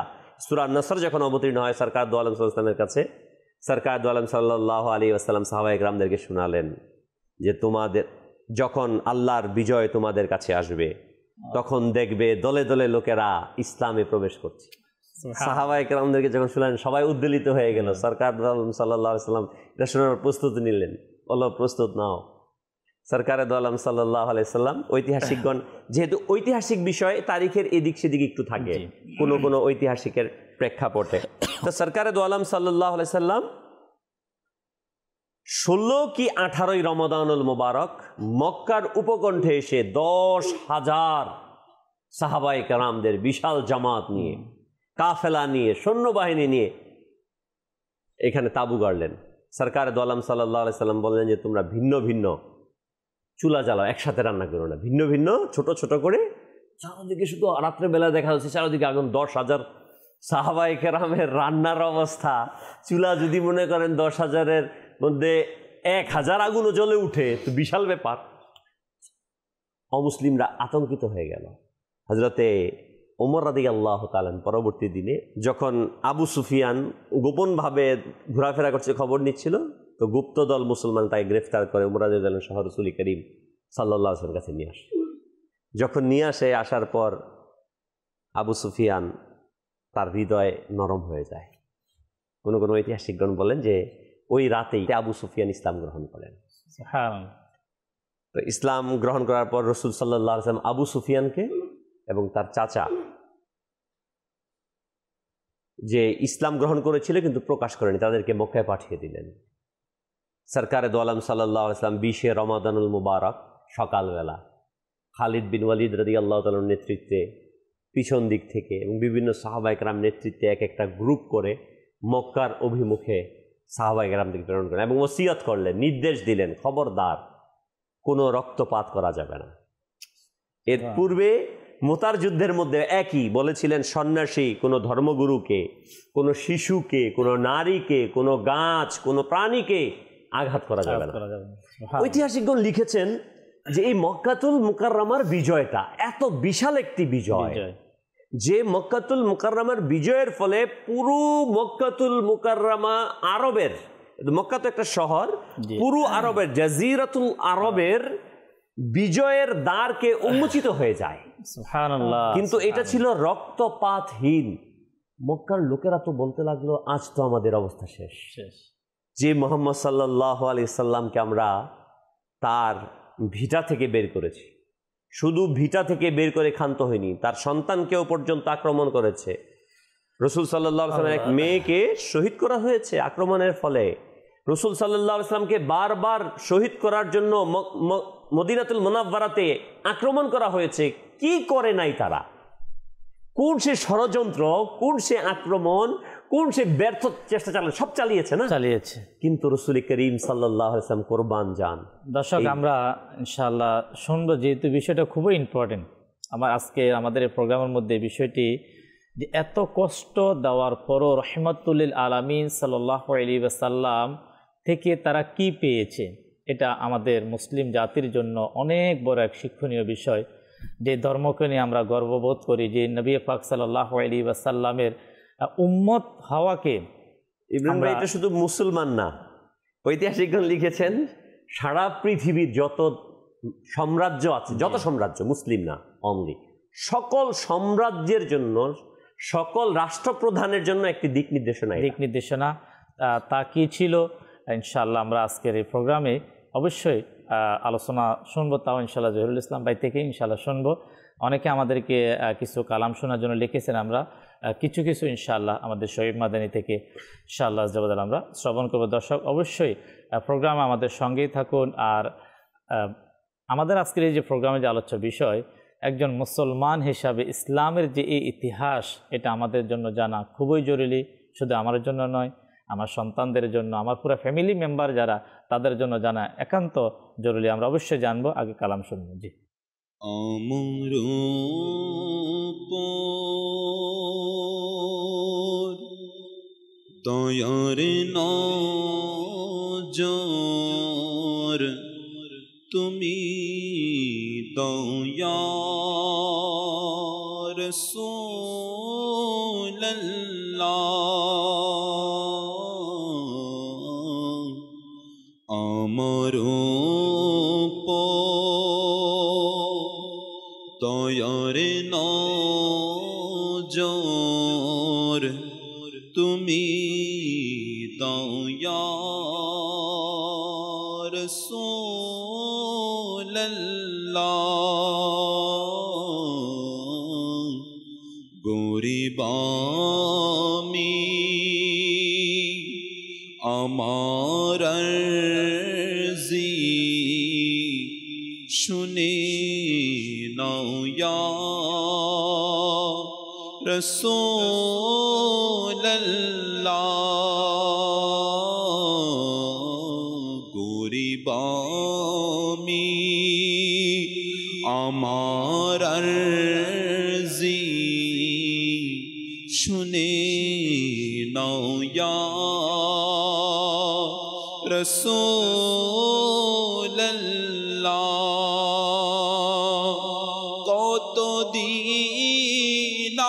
সূরা নসর যখন অবতীর্ণ হয় সরকার দো আলম সাল্লাল্লাহু আলাইহি ওয়াসাল্লামের কাছে, সরকার দো আলম সাল্লাল্লাহু আলাইহি ওয়াসাল্লাম সাহাবায়ে কেরামদেরকে শোনালেন যে তোমাদের যখন আল্লাহর বিজয় তোমাদের কাছে আসবে, তখন দেখবে দলে দলে লোকেরা ইসলামে প্রবেশ করছে। সাহাবায়ে কেরামদেরকে যখন শুনলেন সবাই উদ্বেলিত হয়ে গেল। সরকার সাল্লাল্লাহু আলাইহি সাল্লাম এটা শোনার প্রস্তুতি নিলেন, বলল প্রস্তুত নাও। সরকারে দো আলম সাল্লাল্লাহু আলাইহি সাল্লাম, ঐতিহাসিকগণ যেহেতু ঐতিহাসিক বিষয় তারিখের এদিক সেদিক একটু থাকে কোনো ঐতিহাসিকের প্রেক্ষাপটে, তো সরকারে দো আলম সাল্লাল্লাহু আলাইহি সাল্লাম 16 কি 18 রমাদানুল মুবারক মক্কার উপকণ্ঠে এসে 10,000 সাহাবায়ে কেরামদের বিশাল জামাত নিয়ে, কাফেলা নিয়ে, সৈন্যবাহিনী নিয়ে এখানে তাঁবু গাড়লেন। সরকার দোয়ালাম সাল্লাল্লাহু আলাইহি সাল্লাম বললেন যে তোমরা ভিন্ন ভিন্ন চুলা জ্বালাও, একসাথে রান্না করো না, ভিন্ন ভিন্ন ছোট ছোট করে। চারদিকে শুধু রাত্রেবেলা দেখা যাচ্ছে চারদিকে আগুন, 10,000 সাহাবায়ে কেরামের রান্নার অবস্থা। চুলা যদি মনে করেন 10,000-এর মধ্যে 1,000 আগুনও জ্বলে উঠে, তো বিশাল ব্যাপার। অমুসলিমরা আতঙ্কিত হয়ে গেল। হযরতে ওমর রাদিয়াল্লাহু তাআলা পরবর্তী দিনে যখন আবু সুফিয়ান গোপনভাবে ঘোরাফেরা করছে খবর নিচ্ছিল, তো গুপ্তদল মুসলমান তাকে গ্রেফতার করে ওমর রাদিয়াল্লাহু শহর রাসূল করিম সাল্লাল্লাহু আলাইহি ওয়াসাল্লামের কাছে নিয়ে আসে। যখন নিয়ে আসার পর আবু সুফিয়ান তার হৃদয় নরম হয়ে যায়। কোনো কোনো ঐতিহাসিকগণ বলেন যে ওই রাতেই আবু সুফিয়ান ইসলাম গ্রহণ করেন। তো ইসলাম গ্রহণ করার পর রাসূল সাল্লাল্লাহু আলাইহি ওয়াসাল্লাম আবু সুফিয়ানকে এবং তার চাচা যে ইসলাম গ্রহণ করেছিল কিন্তু প্রকাশ করেনি, তাদেরকে মক্কায় পাঠিয়ে দিলেন। সরকারে দো আলম সাল্লাল্লাহু আলাইহি ওয়াসাল্লাম 20 রমাদানুল মুবারক সকালবেলা খালিদ বিন ওয়ালিদ রাদিয়াল্লাহু তাআলার নেতৃত্বে পিছন দিক থেকে এবং বিভিন্ন সাহাবায়ে কেরাম নেতৃত্বে এক একটা গ্রুপ করে মক্কার অভিমুখে সাহাবায়ে কেরামদের প্রেরণ করেন এবং ওসিয়ত করলেন, নির্দেশ দিলেন, খবরদার কোনো রক্তপাত করা যাবে না। এর পূর্বে মুতার যুদ্ধের মধ্যে একই বলেছিলেন, সন্ন্যাসী, কোনো ধর্মগুরুকে, কোনো শিশুকে, কোনো নারীকে, কোনো গাছ, কোনো প্রাণীকে আঘাত করা যাবে না। ঐতিহাসিকগণ লিখেছেন যে এই মক্কাতুল মুকাররমার বিজয়টা এত বিশাল একটি বিজয় যে মক্কাতুল মুকাররমার বিজয়ের ফলে পুরো মক্কাতুল মুকাররমা আরবের, মক্কা তো একটা শহর, পুরো আরবের জাজিরাতুল আরবের বিজয়ের দ্বারকে উন্মোচিত হয়ে যায়। সুবহানাল্লাহ। কিন্তু এটা ছিল রক্তপাতহীন। মক্কার লোকেরা তো বলতে লাগলো, আজ তো আমাদের অবস্থা শেষ। যে মুহাম্মদ সাল্লাল্লাহু আলাইহি সাল্লামকে আমরা তার ভিটা থেকে বের করেছি, শুধু ভিটা থেকে বের করে ক্ষান্ত হয়নি, তার সন্তানকেও পর্যন্ত আক্রমণ করেছে। রাসূল সাল্লাল্লাহু আলাইহি ওয়াসাল্লামের এক মেয়েকে শহীদ করা হয়েছে আক্রমণের ফলে। রাসূল সাল্লাল্লাহু আলাইহি ওয়াসাল্লামকে বারবার শহীদ করার জন্য মদিনাতুল মুনাওয়ারাতে আক্রমণ করা হয়েছে। কি করে নাই তারা? কোন সে ষড়যন্ত্র, কোন সে আক্রমণ, কোন সে ব্যর্থ চেষ্টা চালানো, সব চালিয়েছে না, চালিয়েছে। কিন্তু রাসূল করিম সাল্লাল্লাহু আলাইহি ওয়াসাল্লাম কোরবান যান। দর্শক, আমরা ইনশাআল্লাহ শুনবো, যেহেতু বিষয়টা খুবই ইম্পর্টেন্ট। আমাদের এই প্রোগ্রামের মধ্যে বিষয়টি যে এত কষ্ট দেওয়ার পরও রহমাতুল আলামিন সাল্লাল্লাহু আলাইহি ওয়াসাল্লাম থেকে তারা কি পেয়েছে, এটা আমাদের মুসলিম জাতির জন্য অনেক বড় এক শিক্ষণীয় বিষয়। যে ধর্মকে নিয়ে আমরা গর্ববোধ করি, যে নবী পাক সাল্লাল্লাহু আলাইহি ওয়াসাল্লামের উম্মত হওয়াকে। ইব্রাহিম ভাই, এটা শুধু মুসলমান না, ঐতিহাসিকগণ লিখেছেন সারা পৃথিবীর যত সাম্রাজ্য আছে, যত সাম্রাজ্য, মুসলিম না অনলি, সকল সাম্রাজ্যের জন্য, সকল রাষ্ট্রপ্রধানের জন্য একটি দিক নির্দেশনা তা কি ছিল, ইনশাআল্লাহ আমরা আজকের এই প্রোগ্রামে অবশ্যই আলোচনা শুনবো। তাও ইনশাআল্লাহ জহিরুল ইসলাম ভাই থেকে ইনশাআল্লাহ শুনবো। অনেকে আমাদেরকে কিছু কালাম শোনার জন্য লিখেছেন, আমরা কিছু ইনশাআল্লাহ আমাদের শহীদ মাদানী থেকে ইনশাআল্লাহ জবাদাল আমরা শ্রবণ করবো। দর্শক, অবশ্যই প্রোগ্রামে আমাদের সঙ্গেই থাকুন। আর আমাদের আজকের এই যে প্রোগ্রামে যে আলোচ্য বিষয়, একজন মুসলমান হিসাবে ইসলামের যে এই ইতিহাস, এটা আমাদের জন্য জানা খুবই জরুরি। শুধু আমার জন্য নয়, আমার সন্তানদের জন্য, আমার পুরো ফ্যামিলি মেম্বার যারা, তাদের জন্য জানা একান্ত জরুরি। আমরা অবশ্যই জানবো। আগে কালাম শুনবো। জি। অমর দয়ার নজর তুমি দয়া রাসূলুল্লাহ আমার দয়ার নজর তুমি দয়া রাসূলুল্লাহ গরিবামি আমার আরজি শুনে নাও ইয়া রাসূলুল্লাহ আমার আরজি শুনে নাও ইয়া রাসূলুল্লাহ কত দিন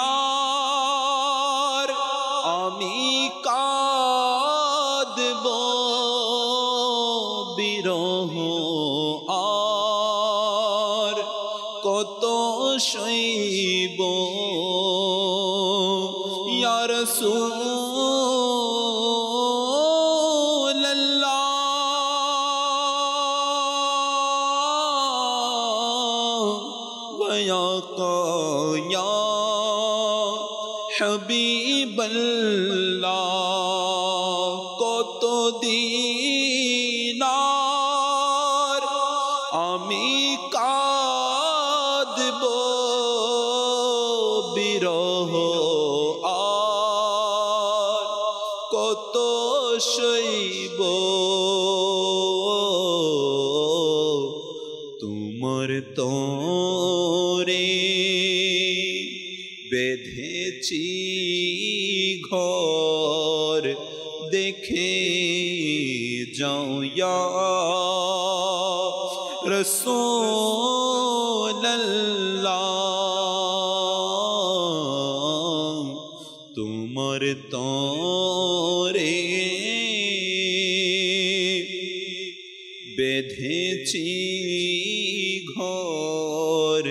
আর আমি কাঁদব বিরহ আর কত সইব ইয়া রাসূলুল্লাহ ইয়া হাবিবাল্লাহ কত দিন আর আমি কাঁদব বিরহ আর কত সইব তোমার তোরে বেঁধেছি ঘর দেখে যাও ইয়া রাসূলুল্লাহ তোমার তোরে বেঁধেছি ঘর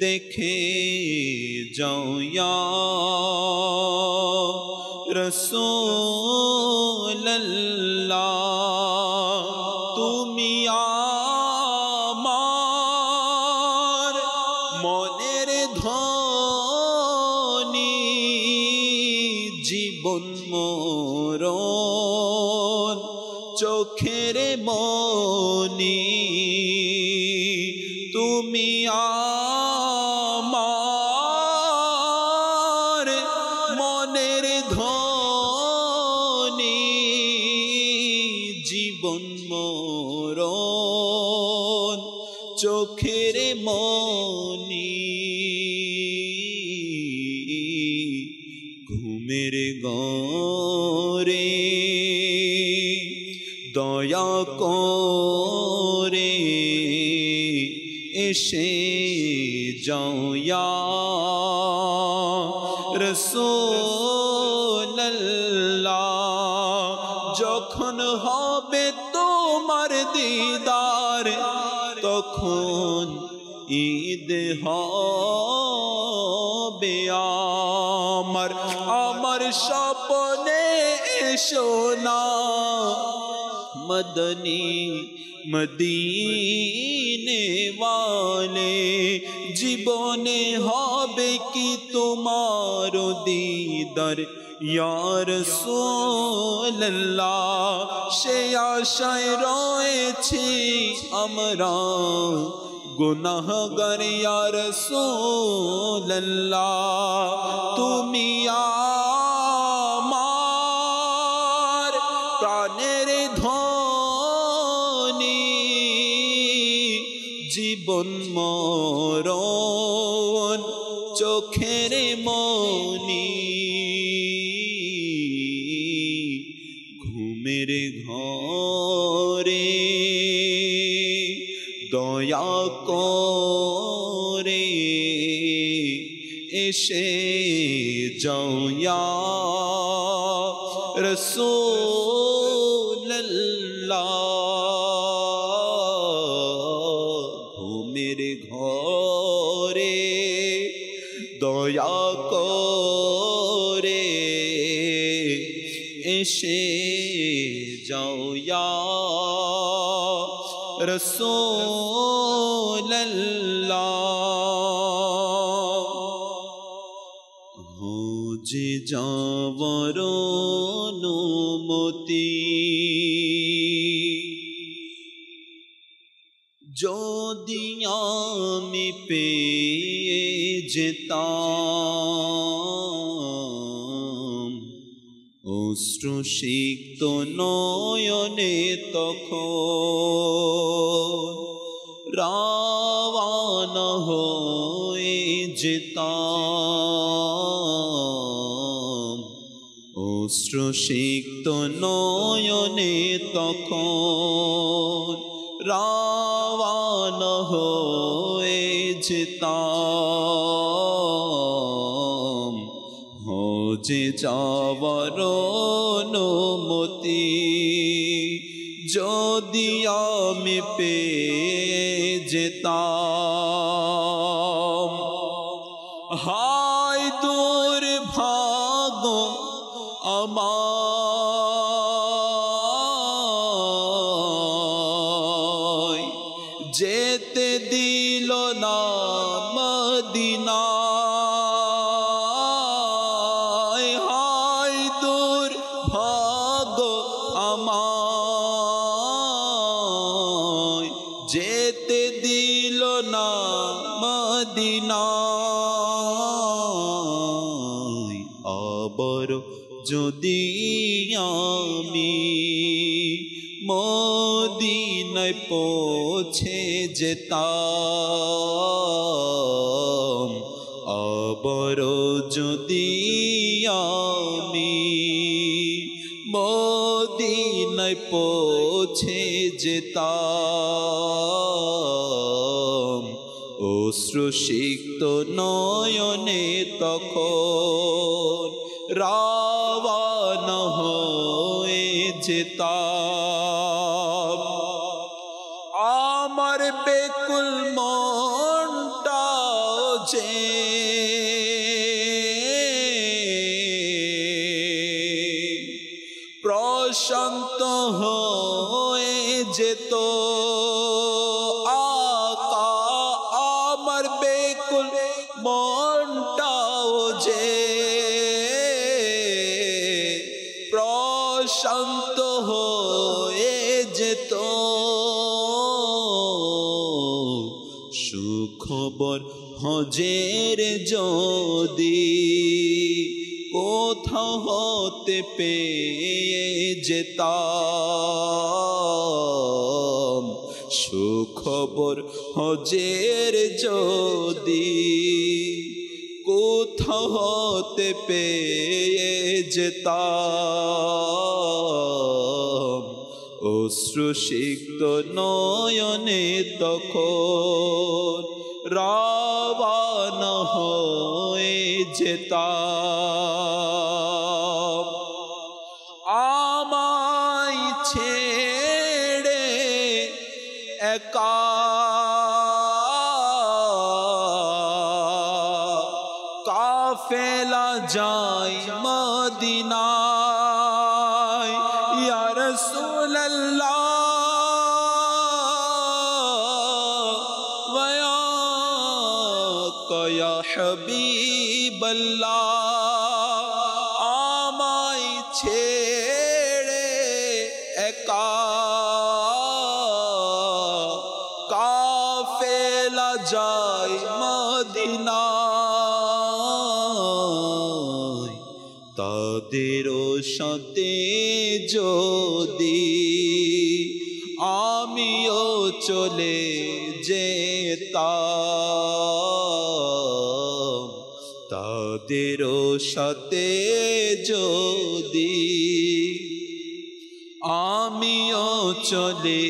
দেখে যাও ইয়া রাসূলুল্লাহ তুমি আমার মনের ধ্বনি জীবন মরণ চোখের মনি তুমি আমার মনের ধ্বনি জীবন মরণ চোখের মনি ঘুমের ঘরে দয়া করে এসে যাও ইয়া রাসূলুল্লাহ যখন হবে তোমার দিদার তখন ঈদ হবে আমার স্বপ্নে এসো না মদনী মদিনে ওয়ালে জীবনে হবে কি তোমার দিদার ইয়া রাসূলুল্লাহ সে আশায় রয়েছি আমরা গুনাহগার ইয়া রাসূলুল্লাহ তুমি আমার প্রাণের ধ্বনি জীবন মরণ চোখের মনি ঘুমের ঘরে দয়া করে এসে যাও ইয়া রাসূলুল্লাহ ঘুমের ঘরে দয়া করে এসে যাও ইয়া রাসূলুল্লাহ যে যাবার অনুমতি যদি আমি পেয়ে যেতাম অশ্রুসিক্ত নয়নে তখন রাওয়া রাওয়ান হয়ে যেতাম অশ্রুসিক্ত নয়নে তখন রাওয়ান হয়ে যেতাম হজে যাওয়ার অনুমতি যদি আমি পেয়ে যেতাম হায় দুর্ভাগ্য আমায় যেতে দিল না মদিনায় হায় দুর্ভাগ্য আমায় যেতে দিল না মদিনায় আবার যদি আমি মদিনায় পৌঁছে যেতাম আবার যদি আমি মদিনায় পৌঁছে যেতাম অশ্রুসিক্ত নয়নে তখন রাওয়ান হয়ে যেতাম আমার বেকুল মনটা যে প্রশান্ত হয়ে যেত আকা আমার বেকুল মনটাও যে প্রশান্ত হয়ে যেত সুখবর হজের যদি কোথাও হতে পেয়ে যেতাম সুখবর হজের যদি কোথাও হতে পেয়ে যেতাম অশ্রুসিক্ত নয়নে তখন রাওয়ান হয়ে যেতাম আমায় ছেড়ে একা কাফেলা যায় মদিনায় ইয়া রাসূলুল্লাহ ওয়া ইয়া হাবিবাল্লাহ আমায় ছেড়ে একা কাফেলা যায় মদিনায় তাদেরও সাথে যদি আমিও চলে যেতাম তাদেরও সাথে যদি আমিও চলে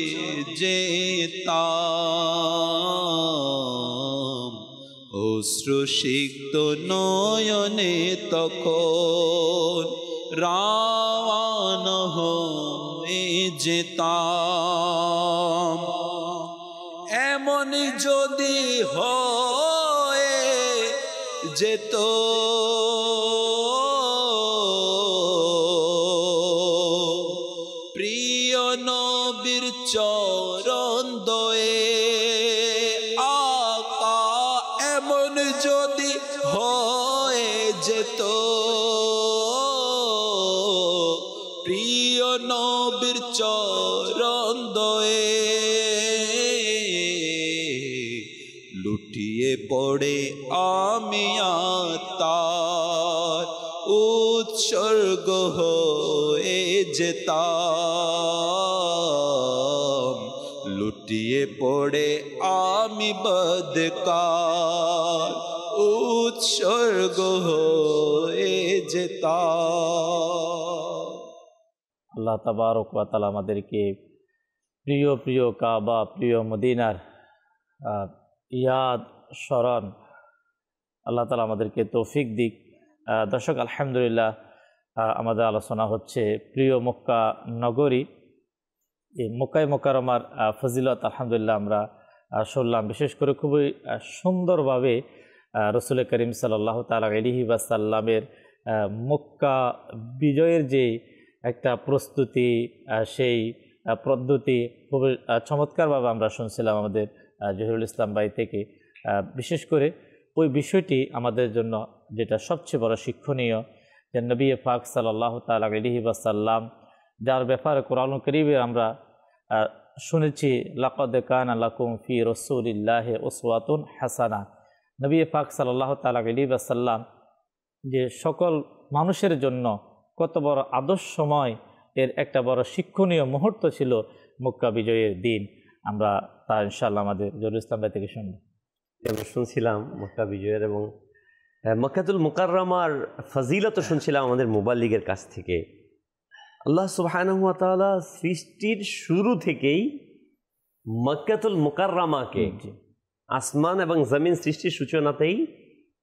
যেতাম অশ্রুসিক্ত নয়নে তখন রাওয়ান হয়ে যেতাম এমন যদি হয়ে যেত প্রিয় নবীর চরণ দয়ে আকা এমন যদি হয়ে যেত প্রিয় নবীর চরণ দয়ে লুটিয়ে পড়ে আমি তার উৎসর্গ হয়ে যেতাম লুটিয়ে পড়ে আমি আমি বদকার উৎসর্গ হয়ে যেতাম। আল্লাহ তাবারক ওয়া তাআলা আমাদেরকে প্রিয় প্রিয় কাবা, প্রিয় মদিনার ইয়াদ স্মরণ আল্লাহ তাআলা আমাদেরকে তৌফিক দিক। দর্শক, আলহামদুলিল্লাহ আমাদের আলোচনা হচ্ছে প্রিয় মক্কা নগরী, এই মক্কায়ে মুকাররমার ফজিলত আলহামদুলিল্লাহ আমরা শুনলাম। বিশেষ করে খুবই সুন্দরভাবে রাসূল করিম সাল্লাল্লাহু তাআলা আলাইহি ওয়াসাল্লামের মক্কা বিজয়ের যে একটা প্রস্তুতি, সেই পদ্ধতি খুবই চমৎকারভাবে আমরা শুনছিলাম আমাদের জহিরুল ইসলাম ভাই থেকে। বিশেষ করে ওই বিষয়টি আমাদের জন্য যেটা সবচেয়ে বড় শিক্ষণীয়, যে নবী পাক সাল্লাল্লাহু তাআলা আলাইহি ওয়াসাল্লাম যার ব্যাপারে কোরআন কারীমে আমরা শুনেছি, লাকাদ কানা লাকুম ফি রাসূলিল্লাহি উসওয়াতুন হাসানা। নবী পাক সাল্লাল্লাহু তাআলা আলাইহি ওয়াসাল্লাম যে সকল মানুষের জন্য কত বড় আদর্শময়, এর একটা বড় শিক্ষণীয় মুহূর্ত ছিল মক্কা বিজয়ের দিন। আমরা তা ইনশাআল্লাহ আমাদের জহিরুল ইসলাম ভাই থেকে শুনব। আমরা শুনছিলাম মক্কা বিজয়ের এবং মক্কাতুল মুকাররমার ফজিলত শুনছিলাম আমাদের মুবাল্লিগের কাছ থেকে। আল্লাহ সুবহানাহু ওয়া তাআলা সৃষ্টির শুরু থেকেই মক্কাতুল মুকাররমাকে, আসমান এবং জমিন সৃষ্টির সূচনাতেই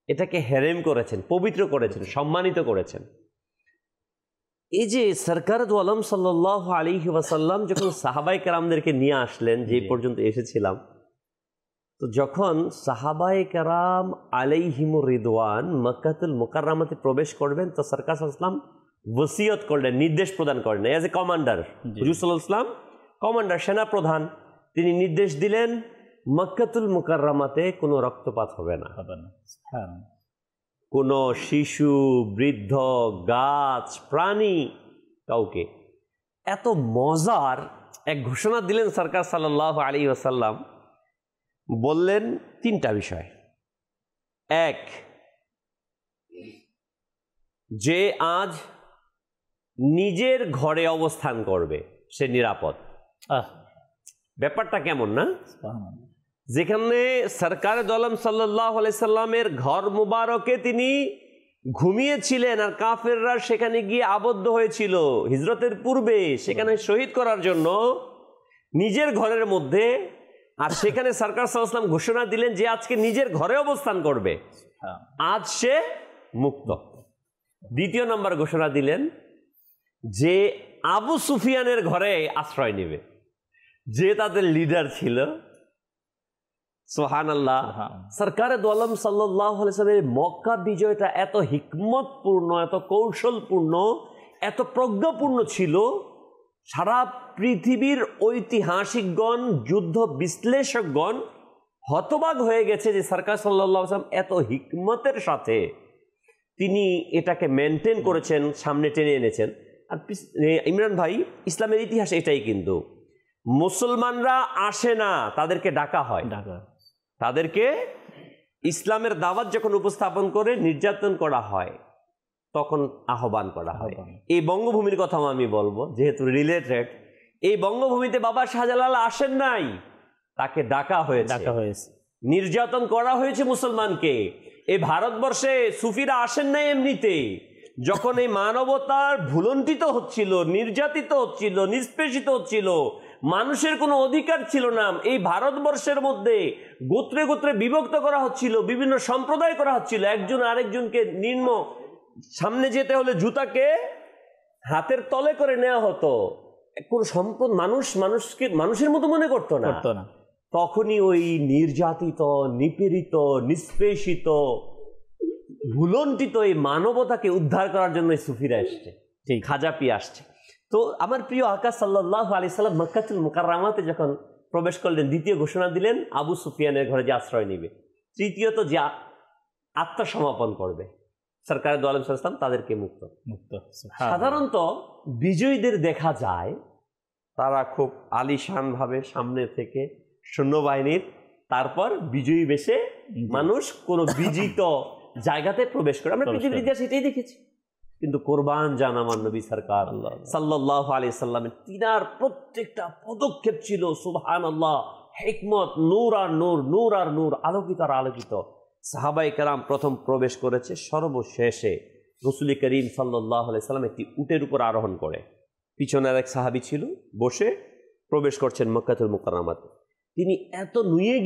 এটাকে হেরেম করেছেন, পবিত্র করেছেন, সম্মানিত করেছেন। এই যে সরকার দু আলম সাল্লাল্লাহু আলাইহি ওয়াসাল্লাম যখন সাহাবায়ে কেরামদেরকে নিয়ে আসলেন, যে পর্যন্ত এসেছিলাম, তো যখন সাহাবায়ে কেরাম আলাইহিমুর রিদওয়ান মক্কাতুল মুকাররমাতে প্রবেশ করবেন, তো সরকার সাল্লাল্লাহু আলাইহি ওয়াসাল্লাম ওসিয়ত করলেন, নির্দেশ প্রদান করলেন এজ এ কমান্ডার। হুজুর সাল্লাল্লাহু আলাইহি ওয়াসাল্লাম কমান্ডার, সেনাপ্রধান, তিনি নির্দেশ দিলেন মক্কাতুল মুকাররমাতে কোনো রক্তপাত হবে না, কোনো শিশু, বৃদ্ধ, গাছ, প্রাণী, কাউকে। এত মজার এক ঘোষণা দিলেন সরকার সাল্লাল্লাহু আলাইহি ওয়াসাল্লাম। বললেন তিনটা বিষয়। এক, যে আজ নিজের ঘরে অবস্থান করবে সে নিরাপদ। ব্যাপারটা কেমন না? যেখানে সরকার দু আলম সাল্লাল্লাহু আলাইহি সাল্লামের ঘর মুবারকে তিনি ঘুমিয়েছিলেন, আর কাফেররা সেখানে গিয়ে আবদ্ধ হয়েছিল হিজরতের পূর্বে সেখানে শহীদ করার জন্য নিজের ঘরের মধ্যে, আর সেখানে সরকার সাল্লাল্লাহু আলাইহি ওয়াসাল্লাম ঘোষণা দিলেন যে আজকে নিজের ঘরে অবস্থান করবে, আজ সে মুক্ত। দ্বিতীয় নম্বর ঘোষণা দিলেন যে আবু সুফিয়ানের ঘরে আশ্রয় নেবে, যে তাদের লিডার ছিল। সুবহানাল্লাহ। সরকার দু আলম সাল্লাল্লাহু আলাইহি ওয়াসাল্লামের মক্কা বিজয়টা এত হিকমতপূর্ণ, এত কৌশলপূর্ণ, এত প্রজ্ঞাপূর্ণ ছিল, সারা পৃথিবীর ঐতিহাসিকগণ, যুদ্ধ বিশ্লেষকগণ হতবাক হয়ে গেছে যে সরকার সাল্লাল্লাহু আলাইহি ওয়াসাল্লাম এত হিকমতের সাথে তিনি এটাকে মেনটেন করেছেন, সামনে টেনে এনেছেন। আর ইমরান ভাই, ইসলামের ইতিহাস এটাই, কিন্তু মুসলমানরা আসে না, তাদেরকে ডাকা হয়, তাদেরকে ইসলামের দাওয়াত যখন উপস্থাপন করে নির্যাতন করা হয় তখন আহ্বান করা হয়। এই বঙ্গভূমির কথাও আমি বলবো, যেহেতু রিলেটেড। এই বঙ্গভূমিতে বাবা শাহজালাল আসেন নাই, তাকে ডাকা হয়েছে, নির্যাতন করা হয়েছে মুসলমানকে। এই ভারতবর্ষে সুফিরা আসেন নাই এমনিতে। যখন এই মানবতার ভুলণ্ঠিত হচ্ছিল, নির্যাতিত হচ্ছিল, নিষ্পেষিত হচ্ছিল, মানুষের কোনো অধিকার ছিল না, এই ভারতবর্ষের মধ্যে গোত্রে গোত্রে বিভক্ত করা হচ্ছিল, বিভিন্ন সম্প্রদায় করা হচ্ছিল, একজন আরেকজনকে নিম্ন সামনে যেতে হলে জুতাকে হাতের তলে করে নেওয়া হতো, কোন সম্পদ মানুষকে মানুষের মতো মনে করতো না। তখনই ওই নির্যাতিত, নিপীড়িত, নিষ্পেষিত, ভুলণ্ঠিত এই মানবতাকে উদ্ধার করার জন্য সুফিরা এসছে, খাজা পীর আসছে। তো আমার প্রিয় আকা সাল্লাল্লাহু আলাইহি সাল্লাম মক্কাতুল মুকাররমাতে যখন প্রবেশ করলেন, দ্বিতীয় ঘোষণা দিলেন আবু সুফিয়ানের ঘরে যে আশ্রয় নেবে। তৃতীয়ত যে আত্মসমর্পণ করবে, সরকার দু আলম সাল্লাল্লাহু আলাইহি ওয়াসাল্লাম তাদেরকে মুক্ত। সাধারণত বিজয়ীদের দেখা যায় তারা খুব আলিশানভাবে সামনে থেকে সৈন্যবাহিনীর, তারপর বিজয়ী বেশে মানুষ কোন বিজিত জায়গাতে প্রবেশ করে। আমরা পৃথিবীর ইতিহাসে এটাই দেখেছি। কিন্তু কোরবান জান আমার নবী সরকার সাল্লাল্লাহু আলাইহি সাল্লামের, তিনার প্রত্যেকটা পদক্ষেপ ছিল সুবহানাল্লাহ হিকমত, নূর আর নূর, নূর আর নূর, আলোকিত আর আলোকিত। সাহাবায়ে কেরাম প্রথম প্রবেশ করেছে, সর্বশেষে রাসূল করিম সাল্লাল্লাহু আলাইহি সাল্লাম একটি উটের উপর আরোহণ করে, পিছনের এক সাহাবী ছিল বসে, প্রবেশ করছেন মক্কাতুল মুকাররমাতে। তিনি এত নুয়ে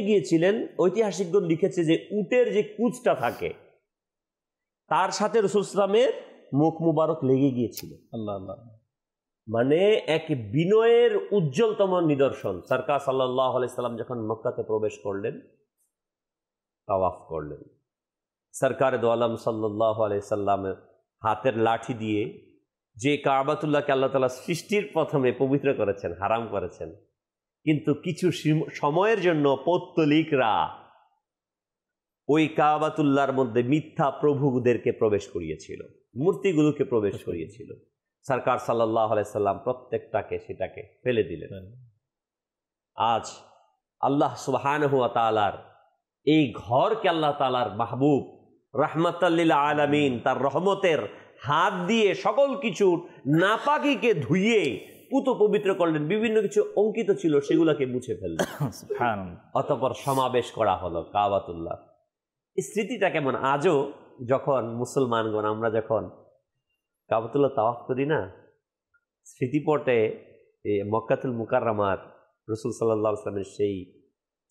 গিয়েছিলেন, ঐতিহাসিকগণ লিখেছে যে উটের যে কুচটা থাকে তার সাথে রাসূল সাল্লামের মুখ মুবারক লেগে গিয়েছিল। আল্লাহ আল্লাহ, মানে এক বিনয়ের উজ্জ্বলতম নিদর্শন। সরকার সাল্লাল্লাহু আলাইহি সাল্লাম যখন মক্কাতে প্রবেশ করলেন, তাওয়াফ করলেন, সরকারে দো আলম সাল্লাল্লাহু আলাইহি সাল্লামের হাতের লাঠি দিয়ে যে কাবাতুল্লাহকে আল্লাহ তাআলা সৃষ্টির প্রথমে পবিত্র করেছেন, হারাম করেছেন, কিন্তু কিছু সময়ের জন্য পৌত্তলিকরা ওই কাবাতুল্লাহর মধ্যে মিথ্যা প্রভুদেরকে প্রবেশ করিয়েছিল, মূর্তিগুলোকে প্রবেশ করিয়েছিল। সরকার সাল্লাল্লাহু আলাইহি সাল্লাম প্রত্যেকটাকে সেটাকে ফেলে দিলেন। আজ আল্লাহ সুবহানাহু ওয়া তাআলার এই ঘরকে আল্লাহ তাআলার মাহবুব রাহমাতাল লিল আলামিন তার রহমতের হাত দিয়ে সকল কিছুর নাপাকিকে ধুইয়ে পুত পবিত্র করলেন। বিভিন্ন কিছু অঙ্কিত ছিল সেগুলোকে মুছে ফেললেন, অতঃপর সমাবেশ করা হলো কাবাতুল্লাহ। এই স্মৃতিটা কেমন আজও, যখন মুসলমানগণ আমরা যখন কাবাতুল্লাহ তাওয়াফ করি না, স্মৃতিপটে মক্কাতুল মুকাররমার রাসূল সাল্লাল্লাহু আলাইহি ওয়াসাল্লামের সেই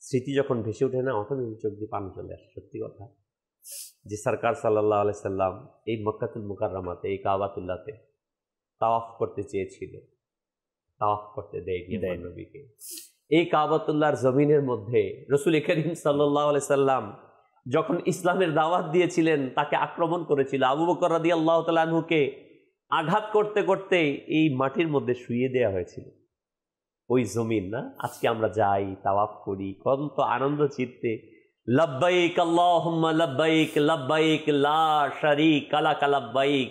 স্মৃতি যখন ভেসে ওঠে না, অটোমেটিক চোখ দিয়ে পানি চলে আসে। সত্যি কথা যে সরকার সাল্লাল্লাহু আলাইহি সাল্লাম এই মক্কাতুল মুকাররমাতে, এই কাবাতুল্লাহতে তাওয়াফ করতে চেয়েছিল, তাওয়াফ করতে দেয়নি নবীকে। এই কাবাতুল্লাহর জমিনের মধ্যে রাসূল করিম সাল্লাল্লাহু আলাইহি সাল্লাম যখন ইসলামের দাওয়াত দিয়েছিলেন, তাকে আক্রমণ করেছিল। আবু বকর রাদিয়াল্লাহু তাআলা আনহুকে আঘাত করতে করতে এই মাটির মধ্যে শুইয়ে দেওয়া হয়েছিল। ওই জমিন না, আজকে আমরা যাই, তাওয়াফ করি, কত আনন্দ চিত্তে লব্বাইক আল্লাহুম্মা লব্বাইক, লব্বাইক লা শারীকা লাক লব্বাইক,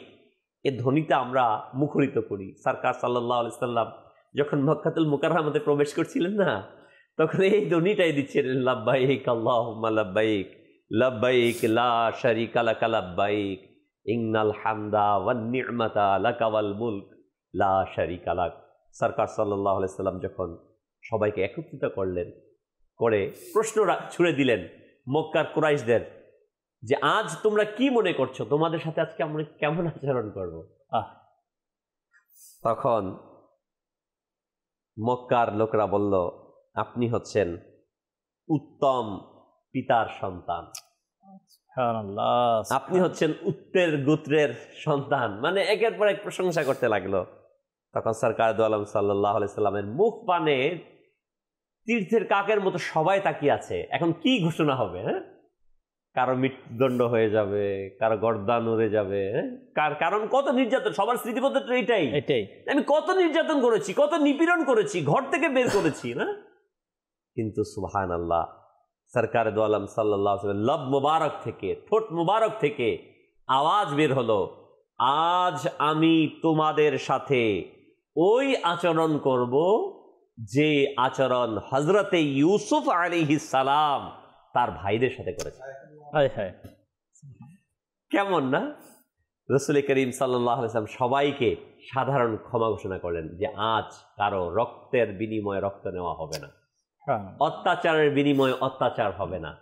এই ধ্বনিতে আমরা মুখরিত করি। সরকার সাল্লাল্লাহু আলাইহি সাল্লাম যখন মক্কাতুল মুকাররমাতে প্রবেশ করছিলেন না, তখন এই ধ্বনিটাই দিচ্ছিলেন, লব্বাইক আল্লাহুম্মা লব্বাইক, লব্বাইক লা শারীকা লাক লব্বাইক, ইন্নাল হামদা ওয়ান নি'মাতা লাকা ওয়াল মুলক লা শারীকা লাক। সরকার সাল্লাল্লাহু আলাইহি সাল্লাম যখন সবাইকে একত্রিত করলেন, করে প্রশ্ন ছুড়ে দিলেন মক্কার কুরাইশদের যে আজ তোমরা কি মনে করছো, তোমাদের সাথে আজকে আমরা কেমন আচরণ করব? তখন মক্কার লোকরা বলল, আপনি হচ্ছেন উত্তম পিতার সন্তান, আপনি হচ্ছেন উত্তের গোত্রের সন্তান। মানে একের পর এক প্রশংসা করতে লাগলো। তখন সরকার দো আলম সাল্লাল্লাহু আলাইহি সাল্লামের মুখ পানে তীর্থের কাকের মতো সবাই তাকিয়ে আছে, এখন কি ঘোষণা হবে? হ্যাঁ, কারো মৃত্যুদণ্ড হয়ে যাবে, কারো গর্দান উড়ে যাবে। কারণ কত নির্যাতন, সবার স্মৃতিপত্র তো এটাই, আমি কত নির্যাতন করেছি, কত নিপীড়ন করেছি, ঘর থেকে বের করেছি না। কিন্তু সুবহানাল্লাহ, সরকার দো আলম সাল্লাল্লাহু আলাইহি ওয়াসাল্লাম লব মুবারক থেকে, ঠোঁট মুবারক থেকে আওয়াজ বের হলো, আজ আমি তোমাদের সাথে ওই আচরণ করব যে আচরণ হযরতে ইউসুফ আলাইহিস সালাম তার ভাইদের সাথে করেছে। কেমন না? রাসূল করিম সাল্লাল্লাহু আলাইহি ওয়াসাল্লাম সবাইকে সাধারণ ক্ষমা ঘোষণা করলেন যে আজ কারো রক্তের বিনিময়ে রক্ত নেওয়া হবে না, অত্যাচারের বিনিময়ে অত্যাচার হবে না।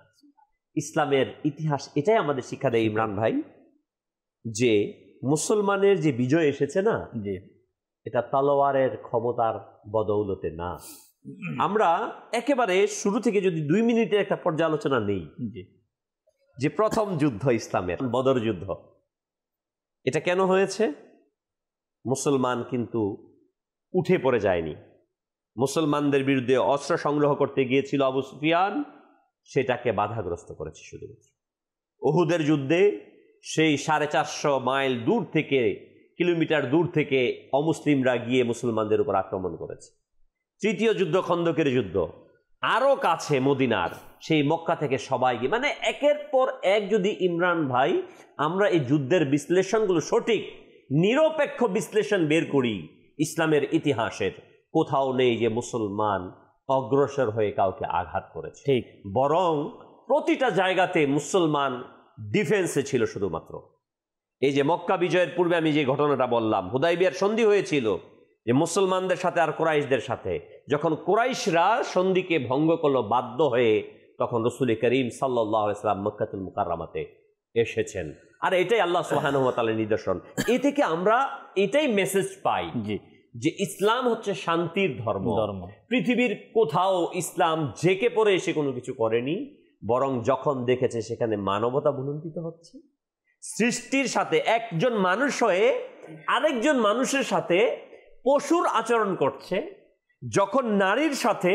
ইসলামের ইতিহাস এটাই আমাদের শিক্ষা দেয় ইমরান ভাই, যে মুসলমানের যে বিজয় এসেছে না, এটা তলোয়ারের ক্ষমতার বদৌলতে না। আমরা একেবারে শুরু থেকে যদি 2 মিনিটের একটা পর্যালোচনা নেই, যে প্রথম যুদ্ধ ইসলামের বদর যুদ্ধ, এটা কেন হয়েছে? মুসলমান কিন্তু উঠে পড়ে যায়নি। মুসলমানদের বিরুদ্ধে অস্ত্র সংগ্রহ করতে গিয়েছিল আবু সুফিয়ান, সেটাকে বাধাগ্রস্ত করেছে শুধুমাত্র। উহুদের যুদ্ধে সেই 450 মাইল দূর থেকে, কিলোমিটার দূর থেকে অমুসলিমরা গিয়ে মুসলমানদের উপর আক্রমণ করেছে। তৃতীয় যুদ্ধ খন্দকের যুদ্ধ, আরও কাছে মদিনার, সেই মক্কা থেকে সবাই গিয়ে, মানে একের পর এক যদি ইমরান ভাই আমরা এই যুদ্ধের বিশ্লেষণগুলো সঠিক নিরপেক্ষ বিশ্লেষণ বের করি, ইসলামের ইতিহাসের কোথাও নেই যে মুসলমান অগ্রসর হয়ে কাউকে আঘাত করেছে। ঠিক, বরং প্রতিটা জায়গাতে মুসলমান ডিফেন্সে ছিল শুধুমাত্র। এই যে মক্কা বিজয়ের পূর্বে আমি যে ঘটনাটা বললাম, হুদাইবিয়ার সন্ধি হয়েছিল, যে মুসলমানদের সাথে আর কুরাইশদের সাথে যখন কুরাইশরা সন্ধিকে ভঙ্গ করলো বাধ্য হয়ে, তখন রাসূল করিম সাল্লাল্লাহু আলাইহি ওয়াসাল্লাম মক্কাতুল মুকাররমাতে এসেছেন। আর এটাই আল্লাহ সুবহানাহু ওয়া তাআলার নিদর্শন। এ থেকে আমরা এটাই মেসেজ পাই যে ইসলাম হচ্ছে শান্তির ধর্ম। পৃথিবীর কোথাও ইসলাম জেকে পড়ে এসে কোনো কিছু করেনি, বরং যখন দেখেছে সেখানে মানবতা ভুলুণ্ঠিত হচ্ছে, সৃষ্টির সাথে একজন মানুষ হয়ে আরেকজন মানুষের সাথে পশুর আচরণ করছে, যখন নারীর সাথে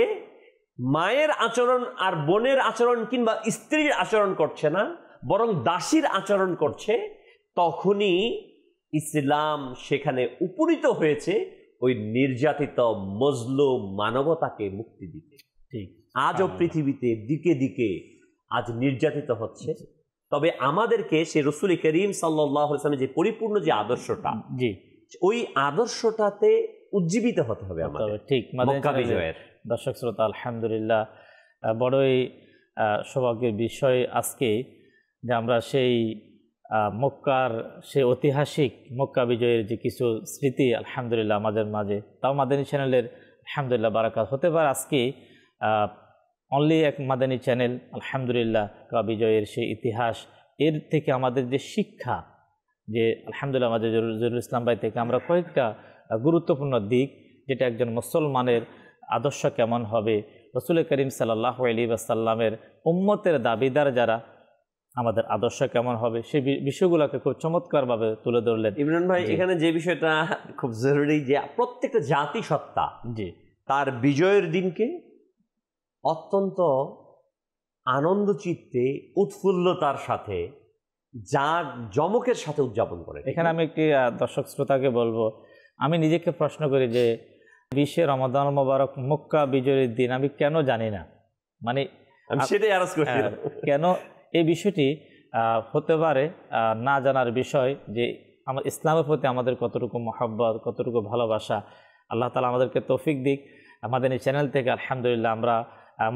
মায়ের আচরণ আর বোনের আচরণ কিংবা স্ত্রীর আচরণ করছে না, বরং দাসীর আচরণ করছে, তখনই ইসলাম সেখানে উপনীত হয়েছে ওই নির্যাতিত মজলুম মানবতাকে মুক্তি দিতে। ঠিক আজও পৃথিবীতে দিকে দিকে আজ নির্যাতিত হচ্ছে। তবে আমাদেরকে সে রাসূল করিম সাল্লাল্লাহু আলাইহি ওয়াসাল্লামের যে পরিপূর্ণ যে আদর্শটা, ওই আদর্শটাতে উজ্জীবিত হতে হবে আমাদের। ঠিক মক্কা বিজয়ের দর্শক শ্রোতা, আলহামদুলিল্লাহ বড়ই সৌভাগ্যের বিষয় আজকে যে আমরা সেই মক্কার সে ঐতিহাসিক মক্কা বিজয়ের যে কিছু স্মৃতি আলহামদুলিল্লাহ আমাদের মাঝে, তাও মাদানী চ্যানেলের আলহামদুলিল্লাহ বারাকাত হতে পারে আজকে অনলি এক মাদানী চ্যানেল আলহামদুলিল্লাহ মক্কা বিজয়ের সেই ইতিহাস, এর থেকে আমাদের যে শিক্ষা, যে আলহামদুলিল্লাহ আমাদের জহুরুল ইসলাম ভাই থেকে আমরা কয়েকটা গুরুত্বপূর্ণ দিক, যেটা একজন মুসলমানের আদর্শ কেমন হবে, রাসূল করিম সাল্লাল্লাহু আলাইহি ওয়াসাল্লামের উম্মতের দাবিদার যারা, আমাদের আদর্শ কেমন হবে, সেই বিষয়গুলোকে খুব চমৎকারভাবে তুলে ধরলেন ইমরান ভাই। এখানে যে বিষয়টা খুব জরুরি যে প্রত্যেকটা জাতিসত্তা তার বিজয়ের দিনকে অত্যন্ত আনন্দ চিত্তে উৎফুল্লতার সাথে জমকের সাথে উদযাপন করে। এখানে আমি একটি দর্শক শ্রোতাকে বলবো, আমি নিজেকে প্রশ্ন করি যে 20 রমাদান মোবারক মক্কা বিজয়ের দিন আমি কেন জানি না, মানে আমি সেটাই আরজ করছি কেন এই বিষয়টি হতে পারে না জানার বিষয়, যে আমার ইসলামের প্রতি আমাদের কতটুকু মহব্বত, কতটুকু ভালোবাসা। আল্লাহ তাআলা আমাদেরকে তৌফিক দিক। আমাদের এই চ্যানেল থেকে আলহামদুলিল্লাহ আমরা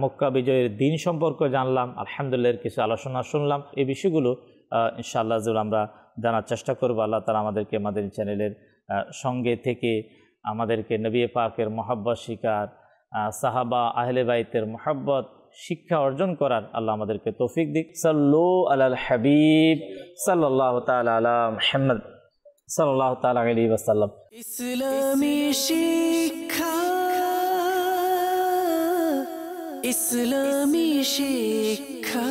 মক্কা বিজয়ের দিন সম্পর্কে জানলাম, আলহামদুলিল্লাহ কিছু আলোচনা শুনলাম। এই বিষয়গুলো ইনশাআল্লাহ আমরা জানার চেষ্টা করব। আল্লাহ তাআলা আমাদেরকে আমাদের চ্যানেলের সঙ্গে থেকে আমাদেরকে নবী পাকের মহব্বত শিকার, সাহাবা আহলে বাইতের মহব্বত শিক্ষা অর্জন করার আল্লাহ আমাদেরকে তৌফিক দিক। সাল্লু আলাল হাবিব সাল্লাল্লাহু তাআলা আলা মুহাম্মদ সাল্লাল্লাহু তাআলা আলাইহি ওয়াসাল্লাম। ইসলামী শিক্ষা, ইসলামী শিক্ষা।